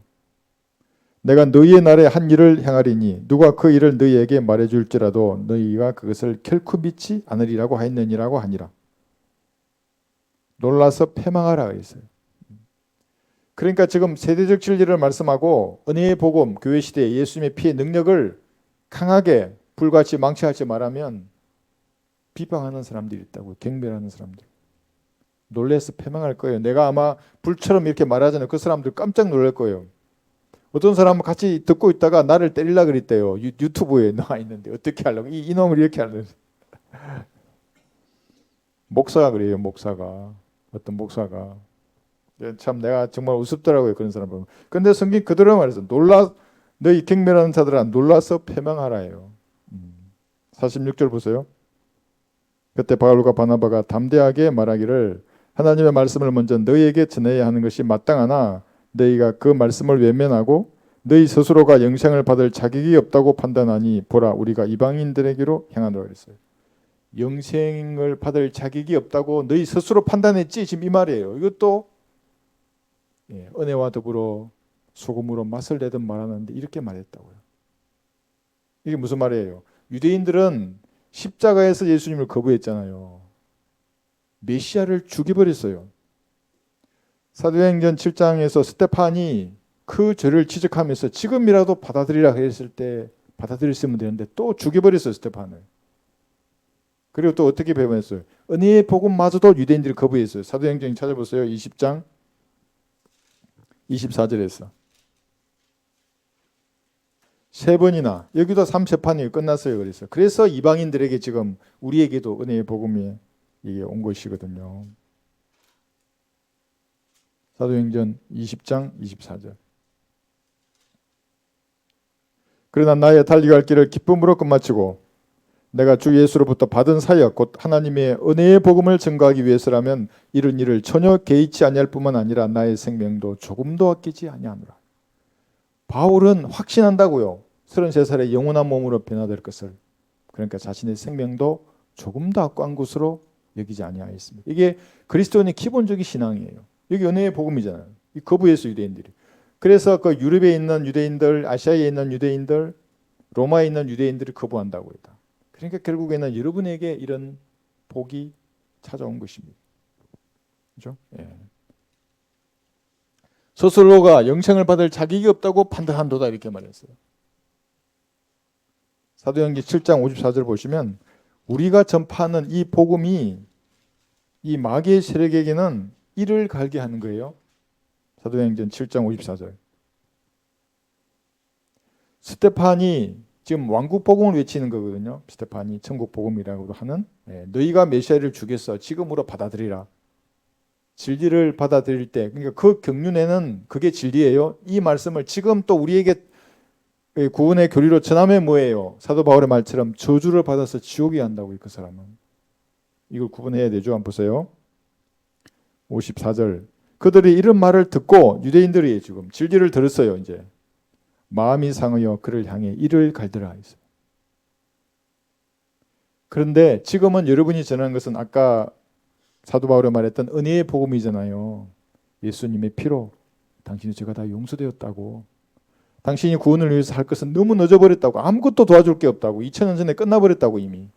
내가 너희의 날에 한 일을 행하리니 누가 그 일을 너희에게 말해줄지라도 너희가 그것을 결코 믿지 않으리라고 하였느니라고 하니라. 놀라서 패망하라 했어요. 그러니까 지금 세대적 진리를 말씀하고 은혜의 복음, 교회 시대에 예수님의 피의 능력을 강하게 불같이 망치하지 말하면 비방하는 사람들이 있다고요. 경멸하는 사람들. 놀라서 패망할 거예요. 내가 아마 불처럼 이렇게 말하잖아요. 그 사람들 깜짝 놀랄 거예요. 어떤 사람은 같이 듣고 있다가 나를 때리려 그랬대요. 유튜브에 나와 있는데 어떻게 하려고 이놈을 이렇게 하려고. 목사가 그래요. 목사가. 어떤 목사가. 참 내가 정말 우습더라고요. 그런 사람 보면. 근데 성경 그대로 말해서 너희 경멸하는 자들아 놀라서 패망하라예요. 46절 보세요. 그때 바울과 바나바가 담대하게 말하기를 하나님의 말씀을 먼저 너희에게 전해야 하는 것이 마땅하나 너희가 그 말씀을 외면하고 너희 스스로가 영생을 받을 자격이 없다고 판단하니 보라 우리가 이방인들에게로 향하노라 그랬어요. 영생을 받을 자격이 없다고 너희 스스로 판단했지 지금 이 말이에요. 이것도 은혜와 더불어 소금으로 맛을 내듯 말하는데 이렇게 말했다고요. 이게 무슨 말이에요? 유대인들은 십자가에서 예수님을 거부했잖아요. 메시아를 죽여버렸어요. 사도행전 7장에서 스데판이 그 죄를 지적하면서 지금이라도 받아들이라 했을 때 받아들였으면 되는데 또 죽여버렸어요. 스데판을. 그리고 또 어떻게 배반했어요? 은혜의 복음마저도 유대인들이 거부했어요. 사도행전 찾아보세요. 20장 24절에서 3번이나 여기도 3재판이 끝났어요. 그래서 이방인들에게 지금 우리에게도 은혜의 복음이 이게 온 것이거든요. 사도행전 20장 24절. 그러나 나의 달려갈 길을 기쁨으로 끝마치고 내가 주 예수로부터 받은 사역 곧 하나님의 은혜의 복음을 증거하기 위해서라면 이런 일을 전혀 개의치 아니할 뿐만 아니라 나의 생명도 조금도 아끼지 아니하노라. 바울은 확신한다고요. 33살에 영원한 몸으로 변화될 것을. 그러니까 자신의 생명도 조금도 아까운 것으로 여기지 아니하였습니다. 이게 그리스도인의 기본적인 신앙이에요. 여기 은혜의 복음이잖아요. 이 거부예수 유대인들이. 그래서 그 유럽에 있는 유대인들, 아시아에 있는 유대인들, 로마에 있는 유대인들이 거부한다고 했다. 그러니까 결국에는 여러분에게 이런 복이 찾아온 것입니다. 그렇죠? 예. 스스로가 영생을 받을 자격이 없다고 판단한도다 이렇게 말했어요. 사도행전 7장 54절 보시면 우리가 전파하는 이 복음이 이 마귀의 세력에게는 이를 갈게 하는 거예요. 사도행전 7장 54절. 스테판이 지금 왕국 복음을 외치는 거거든요. 스테판이 천국 복음이라고도 하는 너희가 메시아를 주겠어 지금으로 받아들이라. 진리를 받아들일 때 그러니까 그 경륜에는 그게 진리예요. 이 말씀을 지금 또 우리에게 구원의 교리로 전하면 뭐예요? 사도 바울의 말처럼 저주를 받아서 지옥에 간다고 그 사람은. 이걸 구분해야 되죠. 한번 보세요. 54절. 그들이 이런 말을 듣고 유대인들이 지금 진리를 들었어요. 이제 마음이 상하여 그를 향해 이를 갈더라 했어요. 그런데 지금은 여러분이 전하는 것은 아까 사도 바울이 말했던 은혜의 복음이잖아요. 예수님의 피로 당신의 죄가 다 용서되었다고. 당신이 구원을 위해서 할 것은 너무 늦어버렸다고. 아무것도 도와줄 게 없다고. 2000년 전에 끝나버렸다고 이미.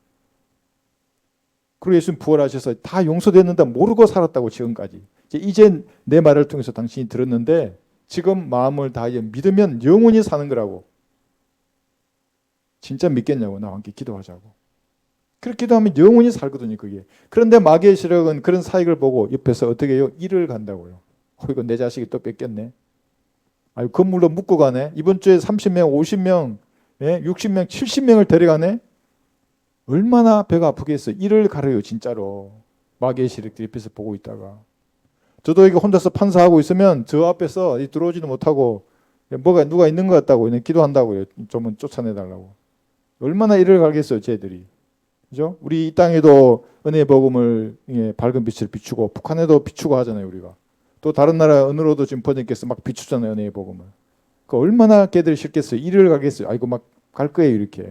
그리고 예수님 부활하셔서 다 용서됐는데 모르고 살았다고 지금까지. 이제 내 말을 통해서 당신이 들었는데 지금 마음을 다해 믿으면 영원히 사는 거라고. 진짜 믿겠냐고. 나와 함께 기도하자고. 그렇게 기도하면 영원히 살거든요. 그게. 그런데 마귀의 세력은 그런 사역을 보고 옆에서 어떻게 해요? 일을 간다고요. 이거 내 자식이 또 뺏겼네. 아유, 건물로 묶고 가네. 이번 주에 30명, 50명, 60명, 70명을 데려가네. 얼마나 배가 아프겠어. 이를 가려요. 진짜로. 마귀의 세력들이 옆에서 보고 있다가. 저도 이게 혼자서 판사하고 있으면 저 앞에서 들어오지도 못하고 뭐가 누가 있는 것 같다고 그냥 기도한다고요. 좀 쫓아내달라고. 얼마나 이를 갈겠어요. 쟤들이. 그죠? 우리 이 땅에도 은혜의 복음을 밝은 빛을 비추고 북한에도 비추고 하잖아요. 우리가. 또 다른 나라 은으로도 지금 번역해서 막 비추잖아요. 은혜의 복음을. 그 얼마나 걔들이 싫겠어요. 이를 가겠어요. 아이고 막 갈 거예요. 이렇게.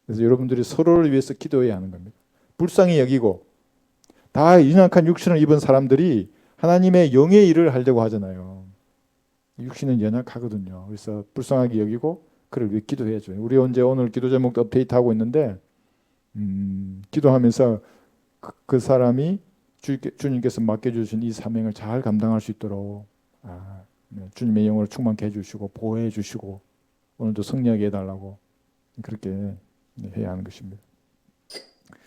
그래서 여러분들이 서로를 위해서 기도해야 하는 겁니다. 불쌍히 여기고 다 연약한 육신을 입은 사람들이 하나님의 영의 일을 하려고 하잖아요. 육신은 연약하거든요. 그래서 불쌍하게 여기고 그를 위해 기도해야죠. 우리 오늘 기도 제목도 업데이트하고 있는데 기도하면서 그 사람이 주님께서 맡겨주신 이 사명을 잘 감당할 수 있도록 주님의 영으로 충만케 해주시고 보호해 주시고 오늘도 승리하게 해달라고 그렇게 해야 하는 것입니다.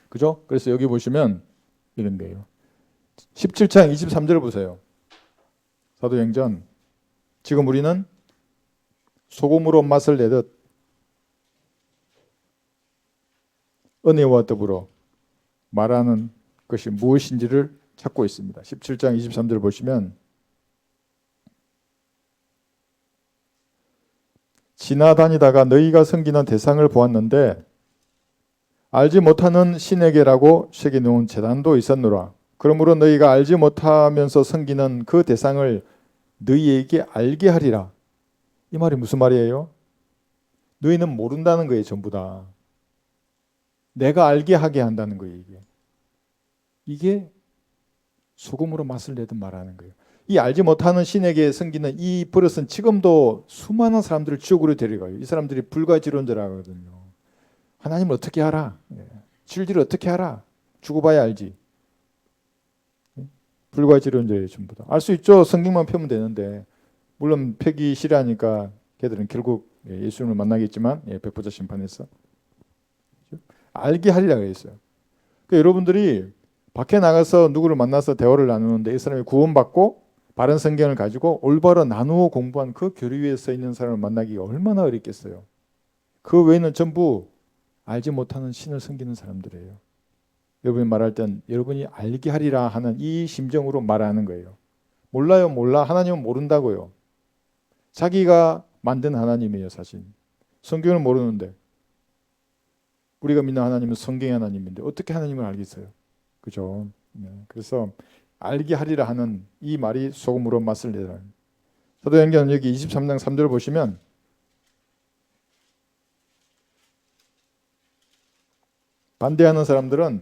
그죠? 그래서 여기 보시면 이런 거예요. 17장 23절 보세요. 사도행전. 지금 우리는 소금으로 맛을 내듯 은혜와 더불어 말하는 것이 무엇인지를 찾고 있습니다. 17장 23절 보시면 지나다니다가 너희가 섬기는 대상을 보았는데 알지 못하는 신에게라고 새겨놓은 제단도 있었노라. 그러므로 너희가 알지 못하면서 섬기는 그 대상을 너희에게 알게 하리라. 이 말이 무슨 말이에요? 너희는 모른다는 거예요. 전부 다. 내가 알게 하게 한다는 거예요. 이게 소금으로 맛을 내듯 말하는 거예요. 이 알지 못하는 신에게 섬기는 이 버릇은 지금도 수많은 사람들을 지옥으로 데려가요. 이 사람들이 불가지론자라거든요. 하나님을 어떻게 알아? 진리를 어떻게 알아? 죽어 봐야 알지. 불가지론자예요. 전부 다. 알 수 있죠. 성경만 펴면 되는데. 물론 펴기 싫어하니까 걔들은 결국 예수님을 만나겠지만 백보자 심판에서. 알게 하리라 그랬어요. 그러니까 여러분들이 밖에 나가서 누구를 만나서 대화를 나누는데 이 사람이 구원받고 바른 성경을 가지고 올바로 나누어 공부한 그 교리 위에 서 있는 사람을 만나기가 얼마나 어렵겠어요. 그 외에는 전부 알지 못하는 신을 섬기는 사람들이에요. 여러분이 말할 땐 여러분이 알게 하리라 하는 이 심정으로 말하는 거예요. 몰라요, 몰라. 하나님은 모른다고요. 자기가 만든 하나님이에요, 사실. 성경을 모르는데. 우리가 믿는 하나님은 성경의 하나님인데 어떻게 하나님을 알겠어요? 그죠? 네. 그래서 알게 하리라 하는 이 말이 소금으로 맛을 내라. 사도행전 여기 23장 3절 보시면 반대하는 사람들은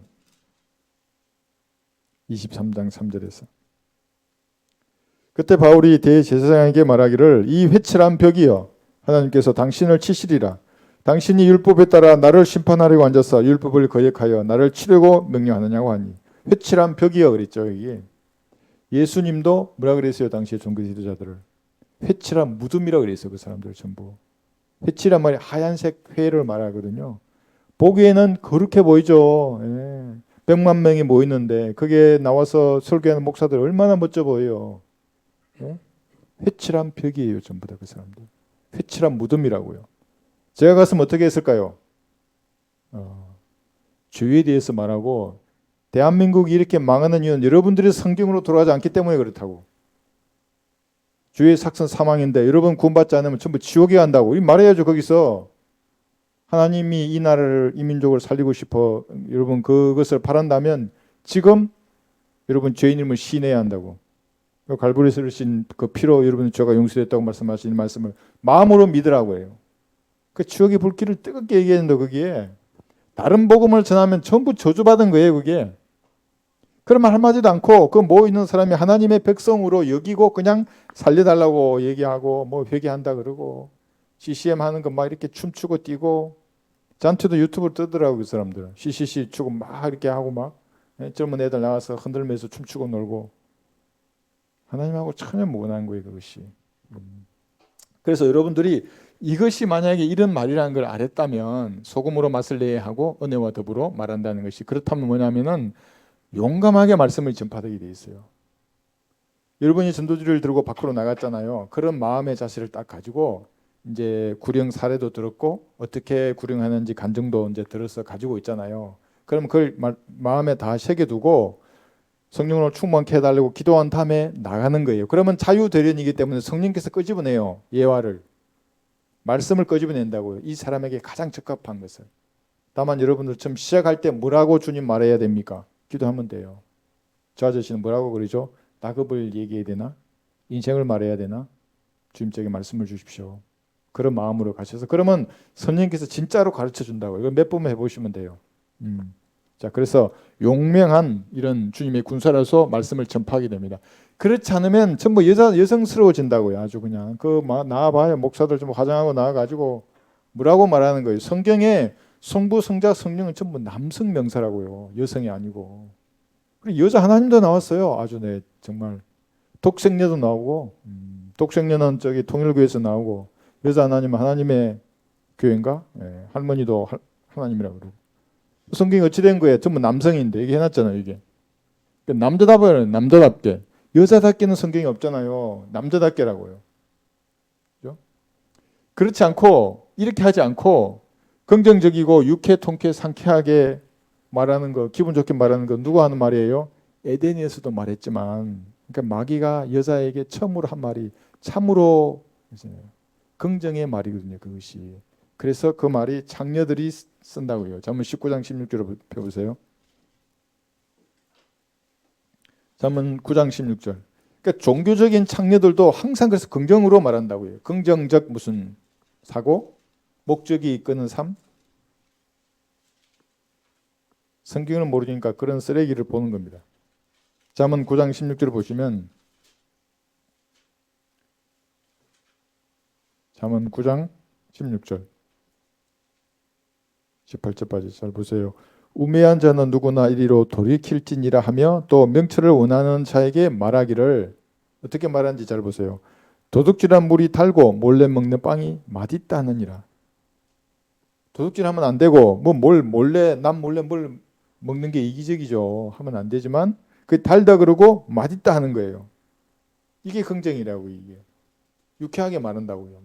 23장 3절에서 그때 바울이 대제사장에게 말하기를 이 회칠한 벽이여 하나님께서 당신을 치시리라. 당신이 율법에 따라 나를 심판하려고 앉아서 율법을 거역하여 나를 치려고 명령하느냐고 하니 회칠한 벽이여 그랬죠. 여기 예수님도 뭐라 그랬어요? 당시에 종교 지도자들을 회칠한 무덤이라 그랬어요. 그 사람들 전부 회칠한 말이 하얀색 회를 말하거든요. 보기에는 거룩해 보이죠. 예. 100만 명이 모이는데 그게 나와서 설교하는 목사들 얼마나 멋져 보여요. 예? 회칠한 벽이에요. 전부 다 그 사람들. 회칠한 무덤이라고요. 제가 갔으면 어떻게 했을까요? 주의에 대해서 말하고 대한민국이 이렇게 망하는 이유는 여러분들이 성경으로 돌아가지 않기 때문에 그렇다고. 주의 삭선 사망인데 여러분 구원받지 않으면 전부 지옥에 간다고. 이 말해야죠. 거기서. 하나님이 이 나라를 이 민족을 살리고 싶어 여러분 그것을 바란다면 지금 여러분 죄인임을 시인해야 한다고. 갈보리에서 흘리신 그 피로 여러분의 죄가 용서됐다고 말씀하신 말씀을 마음으로 믿으라고 해요. 그 지옥의 불길을 뜨겁게 얘기했는데 거기에 다른 복음을 전하면 전부 저주받은 거예요. 그게. 그런 말 한마디도 않고 그 모이는 사람이 하나님의 백성으로 여기고 그냥 살려달라고 얘기하고 뭐 회개한다 그러고 CCM 하는 거 막 이렇게 춤추고 뛰고 잔투도 유튜브로 뜨더라고요. 그 사람들 CCC 추고 막 이렇게 하고 막 젊은 애들 나와서 흔들면서 춤추고 놀고 하나님하고 전혀 무관한 거예요. 그것이. 그래서 여러분들이 이것이 만약에 이런 말이라는 걸 알았다면 소금으로 맛을 내야 하고 은혜와 더불어 말한다는 것이 그렇다면 뭐냐면은 용감하게 말씀을 전파하게 돼 있어요. 여러분이 전도지를 들고 밖으로 나갔잖아요. 그런 마음의 자세를 딱 가지고 이제 구령 사례도 들었고 어떻게 구령하는지 간증도 이제 들어서 가지고 있잖아요. 그럼 그걸 마음에 다 새겨두고 성령으로 충만케 해달라고 기도한 다음에 나가는 거예요. 그러면 자유대련이기 때문에 성령께서 끄집어내요. 예화를. 말씀을 끄집어낸다고요. 이 사람에게 가장 적합한 것을. 다만 여러분들 처음 시작할 때 뭐라고 주님 말해야 됩니까? 기도하면 돼요. 저 아저씨는 뭐라고 그러죠? 낙업을 얘기해야 되나? 인생을 말해야 되나? 주님께 말씀을 주십시오. 그런 마음으로 가셔서 그러면 선생님께서 진짜로 가르쳐 준다고. 이거 몇 번 해보시면 돼요. 자, 그래서 용맹한 이런 주님의 군사로서 말씀을 전파하게 됩니다. 그렇지 않으면 전부 여성스러워진다고요. 아주 그냥 그 나와봐요. 목사들 좀 화장하고 나와가지고 뭐라고 말하는 거예요. 성경에 성부, 성자, 성령은 전부 남성 명사라고요. 여성이 아니고. 그리고 여자 하나님도 나왔어요. 아주 네 정말 독생녀도 나오고 독생녀는 저기 통일교에서 나오고 여자 하나님은 하나님의 교회인가? 네, 할머니도 하나님이라고 그러고. 성경이 어찌 된 거예요? 전부 남성인데 이게 해놨잖아요. 이게 남자답게 남자답게 여자답게는 성경이 없잖아요. 남자답게라고요. 그렇죠? 그렇지 않고 이렇게 하지 않고 긍정적이고 유쾌, 통쾌, 상쾌하게 말하는 거, 기분 좋게 말하는 거 누가 하는 말이에요? 에덴에서도 말했지만 그러니까 마귀가 여자에게 처음으로 한 말이 참으로 긍정의 말이거든요. 그것이. 그래서 그 말이 장녀들이 쓴다고요. 잠언 19장 16절을 펴보세요. 잠언 9장 16절. 그러니까 종교적인 창녀들도 항상 그래서 긍정으로 말한다고요. 긍정적 무슨 사고, 목적이 이끄는 삶. 성경을 모르니까 그런 쓰레기를 보는 겁니다. 잠언 9장 16절을 보시면 잠언 9장 16절 18절까지 잘 보세요. 우매한 자는 누구나 이리로 돌이킬지니라 하며 또 명철을 원하는 자에게 말하기를 어떻게 말하는지 잘 보세요. 도둑질한 물이 달고 몰래 먹는 빵이 맛있다 하느니라. 도둑질하면 안 되고 뭐 남 몰래 뭘 먹는 게 이기적이죠. 하면 안 되지만 그 달다 그러고 맛있다 하는 거예요. 이게 긍정이라고. 이게 유쾌하게 말한다고요.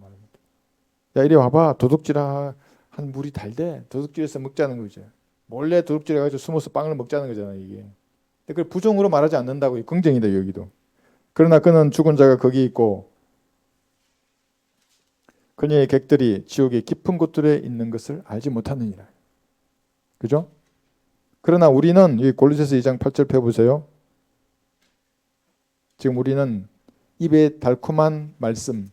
야 이리 와봐. 도둑질한 물이 달대. 도둑질해서 먹자는 거죠. 몰래 도둑질해가지고 숨어서 빵을 먹자는 거잖아요. 이게. 그걸 부정으로 말하지 않는다고요. 긍정이다 여기도. 그러나 그는 죽은 자가 거기 있고 그녀의 객들이 지옥의 깊은 곳들에 있는 것을 알지 못하느니라. 그죠? 그러나 우리는 이 골로새서 2장 8절 펴보세요. 지금 우리는 입에 달콤한 말씀,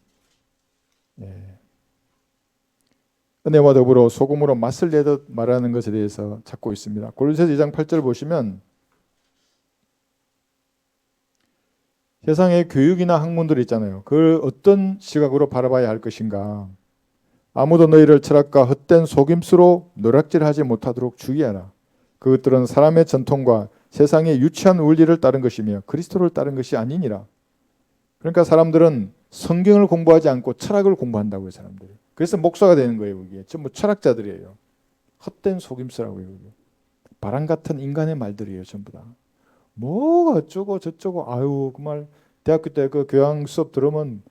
은혜와 더불어 소금으로 맛을 내듯 말하는 것에 대해서 찾고 있습니다. 골로새서 2장 8절 보시면 세상의 교육이나 학문들 있잖아요. 그걸 어떤 시각으로 바라봐야 할 것인가. 아무도 너희를 철학과 헛된 속임수로 노략질하지 못하도록 주의하라. 그것들은 사람의 전통과 세상의 유치한 원리를 따른 것이며 그리스도를 따른 것이 아니니라. 그러니까 사람들은 성경을 공부하지 않고 철학을 공부한다고요. 사람들이. 그래서 목사가 되는 거예요. 이게 전부 철학자들이에요. 헛된 속임수라고요. 바람 같은 인간의 말들이에요. 전부 다. 뭐 어쩌고 저쩌고 아유 그 말 대학교 때 그 교양 수업 들으면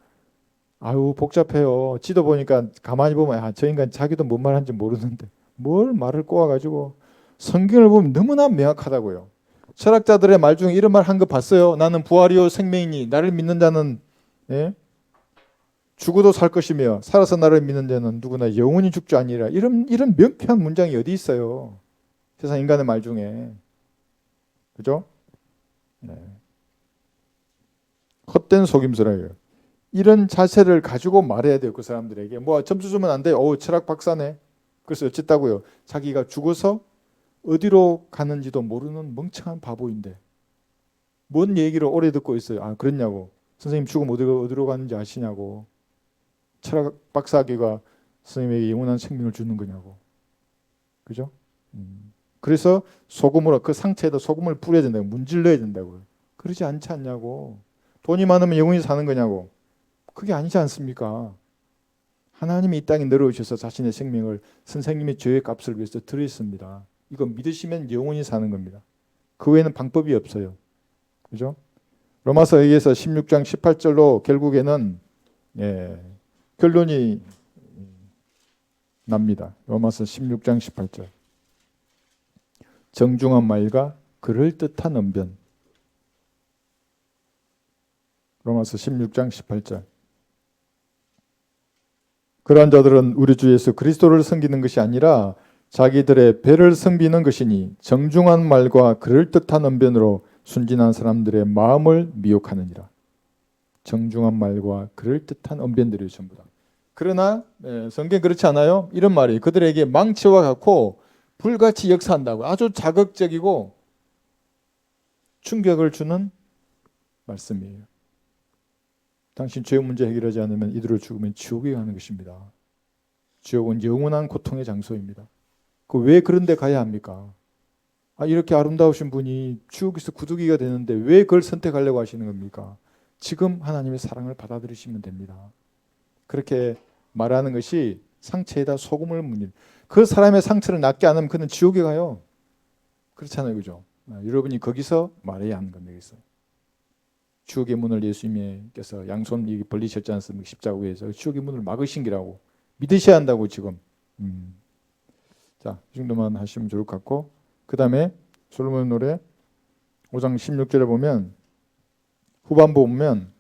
아유 복잡해요. 지도 보니까 가만히 보면 아, 저 인간 자기도 뭔 말하는지 모르는데 뭘 말을 꼬아가지고 성경을 보면 너무나 명확하다고요. 철학자들의 말 중에 이런 말 한 거 봤어요. 나는 부활이요 생명이니 나를 믿는 자는 죽어도 살 것이며 살아서 나를 믿는 자는 누구나 영원히 죽지 아니라 이런 명쾌한 문장이 어디 있어요. 세상 인간의 말 중에. 그죠? 헛된 속임수라요. 이런 자세를 가지고 말해야 돼요. 그 사람들에게. 뭐 점수 주면 안 돼요. 철학 박사네. 그래서 어쨌다고요. 자기가 죽어서 어디로 가는지도 모르는 멍청한 바보인데 뭔 얘기를 오래 듣고 있어요. 아 그랬냐고. 선생님 죽으면 어디로 가는지 아시냐고. 철학 박사에게가 선생님에게 영원한 생명을 주는 거냐고. 그죠? 그래서 소금으로 그 상처에다 소금을 뿌려야 된다고. 문질러야 된다고요. 그러지 않지 않냐고. 돈이 많으면 영원히 사는 거냐고. 그게 아니지 않습니까? 하나님이 이 땅에 내려오셔서 자신의 생명을 선생님의 죄의 값을 위해서 드렸습니다. 이거 믿으시면 영원히 사는 겁니다. 그 외에는 방법이 없어요. 그죠? 로마서에 의해서 16장 18절로 결국에는 결론이 납니다. 로마서 16장 18절. 정중한 말과 그럴듯한 언변. 로마서 16장 18절. 그러한 자들은 우리 주 예수 그리스도를 섬기는 것이 아니라 자기들의 배를 섬기는 것이니 정중한 말과 그럴듯한 언변으로 순진한 사람들의 마음을 미혹하느니라. 정중한 말과 그럴듯한 언변들이 전부 다. 그러나 성경 그렇지 않아요? 이런 말이 그들에게 망치와 같고 불같이 역사한다고. 아주 자극적이고 충격을 주는 말씀이에요. 당신 죄의 문제 해결하지 않으면 이들을 죽으면 지옥에 가는 것입니다. 지옥은 영원한 고통의 장소입니다. 왜 그런 데 가야 합니까? 이렇게 아름다우신 분이 지옥에서 구두기가 되는데 왜 그걸 선택하려고 하시는 겁니까? 지금 하나님의 사랑을 받아들이시면 됩니다. 그렇게 말하는 것이 상처에다 소금을 묻는. 그 사람의 상처를 낫게 안 하면 그는 지옥에 가요. 그렇잖아요. 그죠? 여러분이 거기서 말해야 하는 겁니다. 여기서. 지옥의 문을 예수님께서 양손 벌리셨지 않습니까? 십자가 위에서 지옥의 문을 막으신 기라고 믿으셔야 한다고 지금. 자, 이 정도만 하시면 좋을 것 같고, 그 다음에 솔로몬 노래 5장 16절에 보면 후반부 보면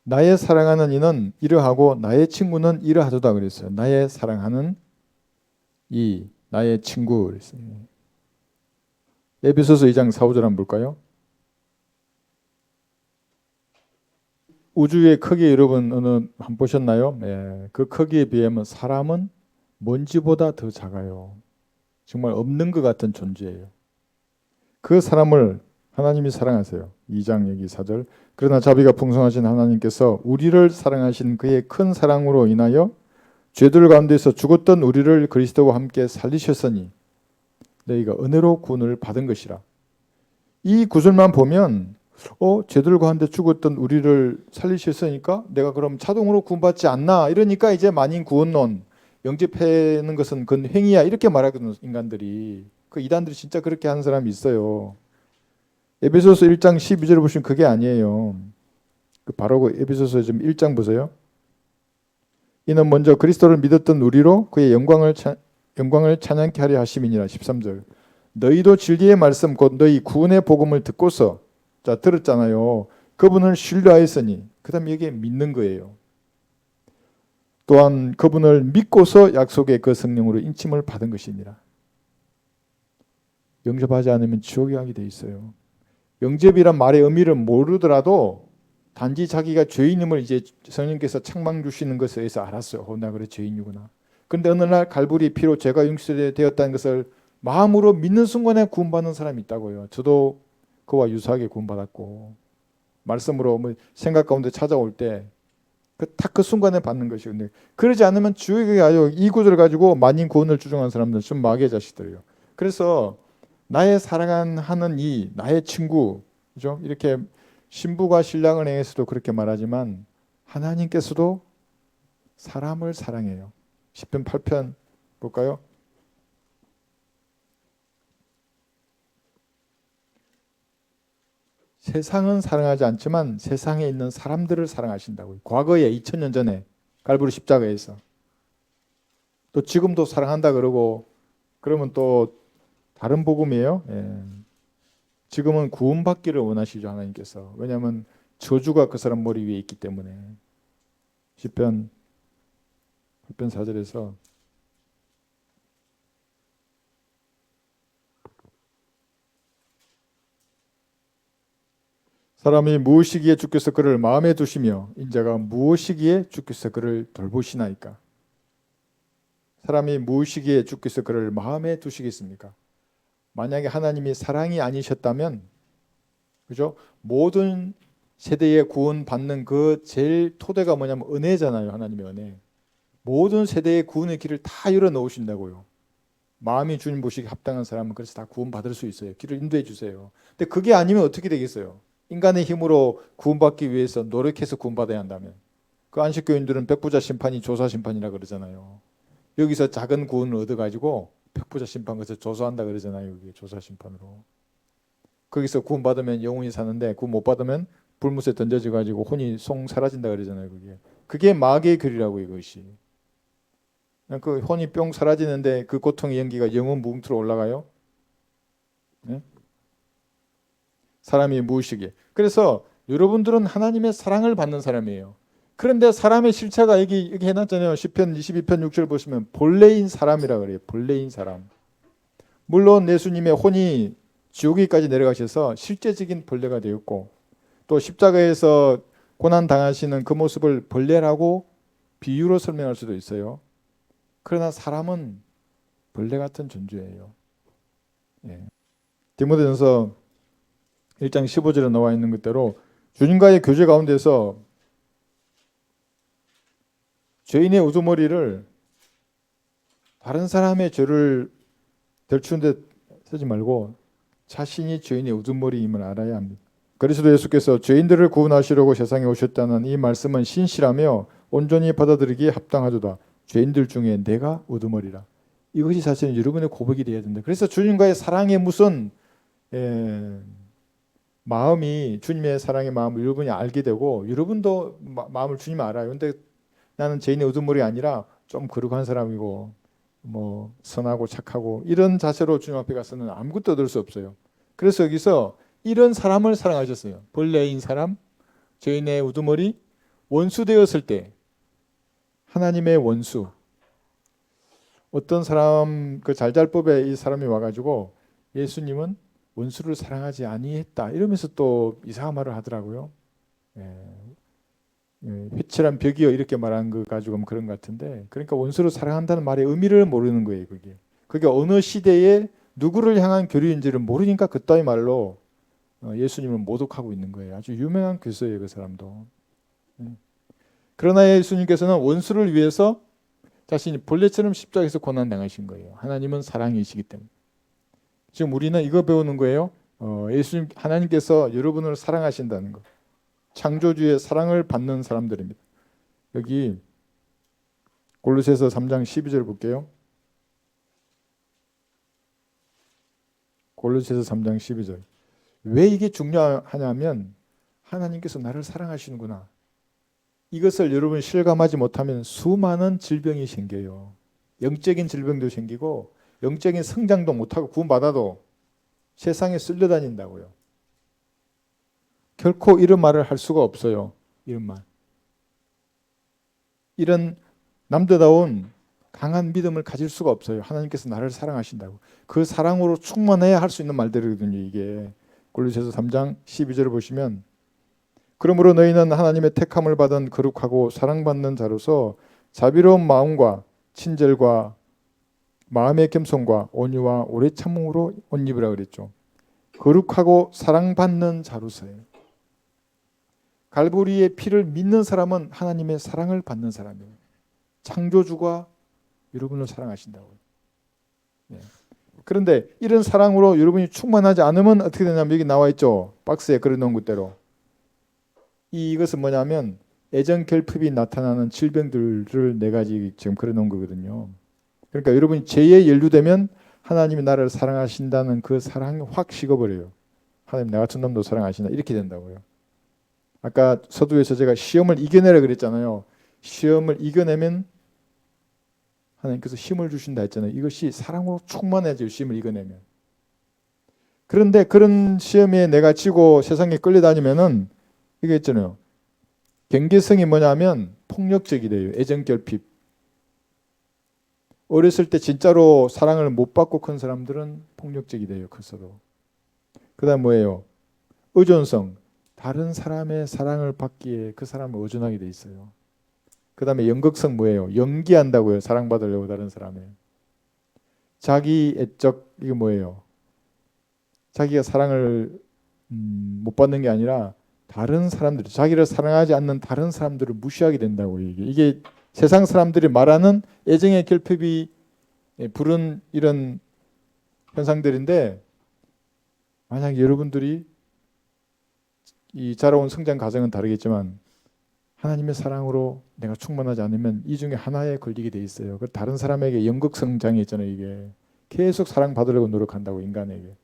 나의 사랑하는 이는 이러하고 나의 친구는 이러하도다 그랬어요. 나의 사랑하는 이 나의 친구 그랬어요. 에베소서 2장 4, 5절 한번 볼까요? 우주의 크기 여러분 한번 보셨나요? 그 크기에 비하면 사람은 먼지보다 더 작아요. 정말 없는 것 같은 존재예요. 그 사람을 하나님이 사랑하세요. 2장 여기 4절. 그러나 자비가 풍성하신 하나님께서 우리를 사랑하신 그의 큰 사랑으로 인하여 죄들 가운데서 죽었던 우리를 그리스도와 함께 살리셨으니 너희가 은혜로 구원을 받은 것이라. 이 구절만 보면 죄들 가운데 죽었던 우리를 살리셨으니까 내가 그럼 자동으로 구원받지 않나 이러니까 이제 만인 구원론 영접하는 것은 그건 행위야 이렇게 말하거든요. 인간들이. 그 이단들이 진짜 그렇게 하는 사람이 있어요. 에베소서 1장 12절을 보시면 그게 아니에요. 바로 그 에베소서 좀 1장 보세요. 이는 먼저 그리스도를 믿었던 우리로 그의 영광을 찬양케 하려 하심이니라. 13절. 너희도 진리의 말씀 곧 너희 구원의 복음을 듣고서 자 들었잖아요. 그분을 신뢰하였으니 그다음 여기에 믿는 거예요. 또한 그분을 믿고서 약속의 그 성령으로 인침을 받은 것이니라. 영접하지 않으면 지옥에 가게 돼 있어요. 영접이란 말의 의미를 모르더라도 단지 자기가 죄인임을 이제 성령께서 책망 주시는 것에 의해서 알았어요. 나 그래 죄인이구나. 그런데 어느 날 갈보리 피로 죄가 용서되었다는 것을 마음으로 믿는 순간에 구원받는 사람이 있다고요. 저도 그와 유사하게 구원받았고 말씀으로 뭐 생각 가운데 찾아올 때 딱 그 순간에 받는 것이 근데 그러지 않으면 지옥에 가요. 이 구절을 가지고 만인 구원을 주장하는 사람들은 좀 마귀의 자식들이에요. 그래서 나의 사랑하는 이 나의 친구, 그죠? 이렇게 신부가 신랑을 향해서도 그렇게 말하지만 하나님께서도 사람을 사랑해요. 시편 8편 볼까요? 세상은 사랑하지 않지만 세상에 있는 사람들을 사랑하신다고요. 과거에 2000년 전에 갈보리 십자가에서 또 지금도 사랑한다 그러고 그러면 또 다른 복음이에요. 예. 지금은 구원받기를 원하시죠 하나님께서. 왜냐하면 저주가 그 사람 머리 위에 있기 때문에. 시편 8편 4절에서 사람이 무엇이기에 주께서 그를 마음에 두시며 인자가 무엇이기에 주께서 그를 돌보시나이까. 사람이 무엇이기에 주께서 그를 마음에 두시겠습니까? 만약에 하나님이 사랑이 아니셨다면 그죠? 모든 세대에 구원받는 그 제일 토대가 뭐냐면 은혜잖아요. 하나님의 은혜. 모든 세대의 구원의 길을 다 열어 놓으신다고요. 마음이 주님 보시기에 합당한 사람은 그래서 다 구원받을 수 있어요. 길을 인도해 주세요. 근데 그게 아니면 어떻게 되겠어요? 인간의 힘으로 구원받기 위해서 노력해서 구원받아야 한다면 그 안식교인들은 백부자 심판이 조사 심판이라 그러잖아요. 여기서 작은 구원을 얻어가지고 백부자 심판 것을 조사한다 그러잖아요. 여기 조사 심판으로. 거기서 구원받으면 영원히 사는데 구원 못 받으면 불못에 던져져 가지고 혼이 송 사라진다 그러잖아요. 그게 마귀의 길이라고 이것이. 그 혼이 뿅 사라지는데 그 고통의 연기가 영원 무궁토로 올라가요. 네? 사람이 무엇이기에. 그래서 여러분들은 하나님의 사랑을 받는 사람이에요. 그런데 사람의 실체가 여기 해놨잖아요. 시편 22편 6절 보시면 본래인 사람이라 그래요. 본래인 사람. 물론 예수님의 혼이 지옥에까지 내려가셔서 실제적인 벌레가 되었고 또 십자가에서 고난 당하시는 그 모습을 벌레라고 비유로 설명할 수도 있어요. 그러나 사람은 벌레 같은 존재예요. 예. 디모데전서 1장 15절에 나와 있는 것대로 주님과의 교제 가운데서 죄인의 우두머리를 다른 사람의 죄를 들추는데 쓰지 말고 자신이 죄인의 우두머리임을 알아야 합니다. 그리스도 예수께서 죄인들을 구원하시려고 세상에 오셨다는 이 말씀은 신실하며 온전히 받아들이기에 합당하도다. 죄인들 중에 내가 우두머리라. 이것이 사실은 여러분의 고백이 되어야 된다. 그래서 주님과의 사랑의 무슨 마음이 주님의 사랑의 마음을 여러분이 알게 되고 여러분도 마음을 주님 알아요. 근데 나는 죄인의 우두머리 아니라 좀 거룩한 사람이고 뭐 선하고 착하고 이런 자세로 주님 앞에 가서는 아무것도 얻을 수 없어요. 그래서 여기서 이런 사람을 사랑하셨어요. 벌레인 사람, 죄인의 우두머리, 원수 되었을 때 하나님의 원수. 어떤 사람 그 잘잘법에 이 사람이 와가지고 예수님은 원수를 사랑하지 아니했다 이러면서 또 이상한 말을 하더라고요. 회칠한 벽이요 이렇게 말한 거 가지고 그런 것 같은데 그러니까 원수를 사랑한다는 말의 의미를 모르는 거예요. 그게 어느 시대에 누구를 향한 교류인지를 모르니까 그따위 말로 예수님을 모독하고 있는 거예요. 아주 유명한 교수예요, 그 사람도. 그러나 예수님께서는 원수를 위해서 자신이 벌레처럼 십자가에서 고난 당하신 거예요. 하나님은 사랑이시기 때문에. 지금 우리는 이거 배우는 거예요. 예수님 하나님께서 여러분을 사랑하신다는 것. 창조주의 사랑을 받는 사람들입니다. 여기 골로새서 3장 12절 볼게요. 골로새서 3장 12절. 왜 이게 중요하냐면 하나님께서 나를 사랑하시는구나. 이것을 여러분 실감하지 못하면 수많은 질병이 생겨요. 영적인 질병도 생기고 영적인 성장도 못하고 구원받아도 세상에 쓸려다닌다고요. 결코 이런 말을 할 수가 없어요. 이런 말. 이런 남자다운 강한 믿음을 가질 수가 없어요. 하나님께서 나를 사랑하신다고. 그 사랑으로 충만해야 할 수 있는 말들이거든요. 이게 골로새서 3장 12절을 보시면 그러므로 너희는 하나님의 택함을 받은 거룩하고 사랑받는 자로서 자비로운 마음과 친절과 마음의 겸손과 온유와 오래 참음으로 옷 입으라 그랬죠. 거룩하고 사랑받는 자로서요. 갈보리의 피를 믿는 사람은 하나님의 사랑을 받는 사람이에요. 창조주가 여러분을 사랑하신다고요. 네. 그런데 이런 사랑으로 여러분이 충만하지 않으면 어떻게 되냐면 여기 나와 있죠. 박스에 그려놓은 것대로. 이것은 뭐냐면 애정 결핍이 나타나는 질병들을 네 가지 지금 그려놓은 거거든요. 그러니까 여러분이 죄에 연루되면 하나님이 나를 사랑하신다는 그 사랑이 확 식어버려요. 하나님 나 같은 놈도 사랑하신다 이렇게 된다고요. 아까 서두에서 제가 시험을 이겨내라 그랬잖아요. 시험을 이겨내면 하나님께서 힘을 주신다 했잖아요. 이것이 사랑으로 충만해져요. 시험을 이겨내면. 그런데 그런 시험에 내가 지고 세상에 끌려다니면은 이게 있잖아요. 경계성이 뭐냐면 폭력적이래요. 애정결핍. 어렸을 때 진짜로 사랑을 못 받고 큰 사람들은 폭력적이 돼요. 커서도. 그 다음 뭐예요? 의존성. 다른 사람의 사랑을 받기에 그 사람을 의존하게 돼 있어요. 그 다음에 연극성 뭐예요? 연기한다고요. 사랑받으려고 다른 사람의. 자기 애적 이게 뭐예요? 자기가 사랑을 못 받는 게 아니라 다른 사람들, 자기를 사랑하지 않는 다른 사람들을 무시하게 된다고 이게 세상 사람들이 말하는 애정의 결핍이 부른 이런 현상들인데 만약 여러분들이 이 자라온 성장 과정은 다르겠지만 하나님의 사랑으로 내가 충만하지 않으면 이 중에 하나에 걸리게 돼 있어요. 그 다른 사람에게 연극성 장애 있잖아요. 이게 계속 사랑받으려고 노력한다고 인간에게.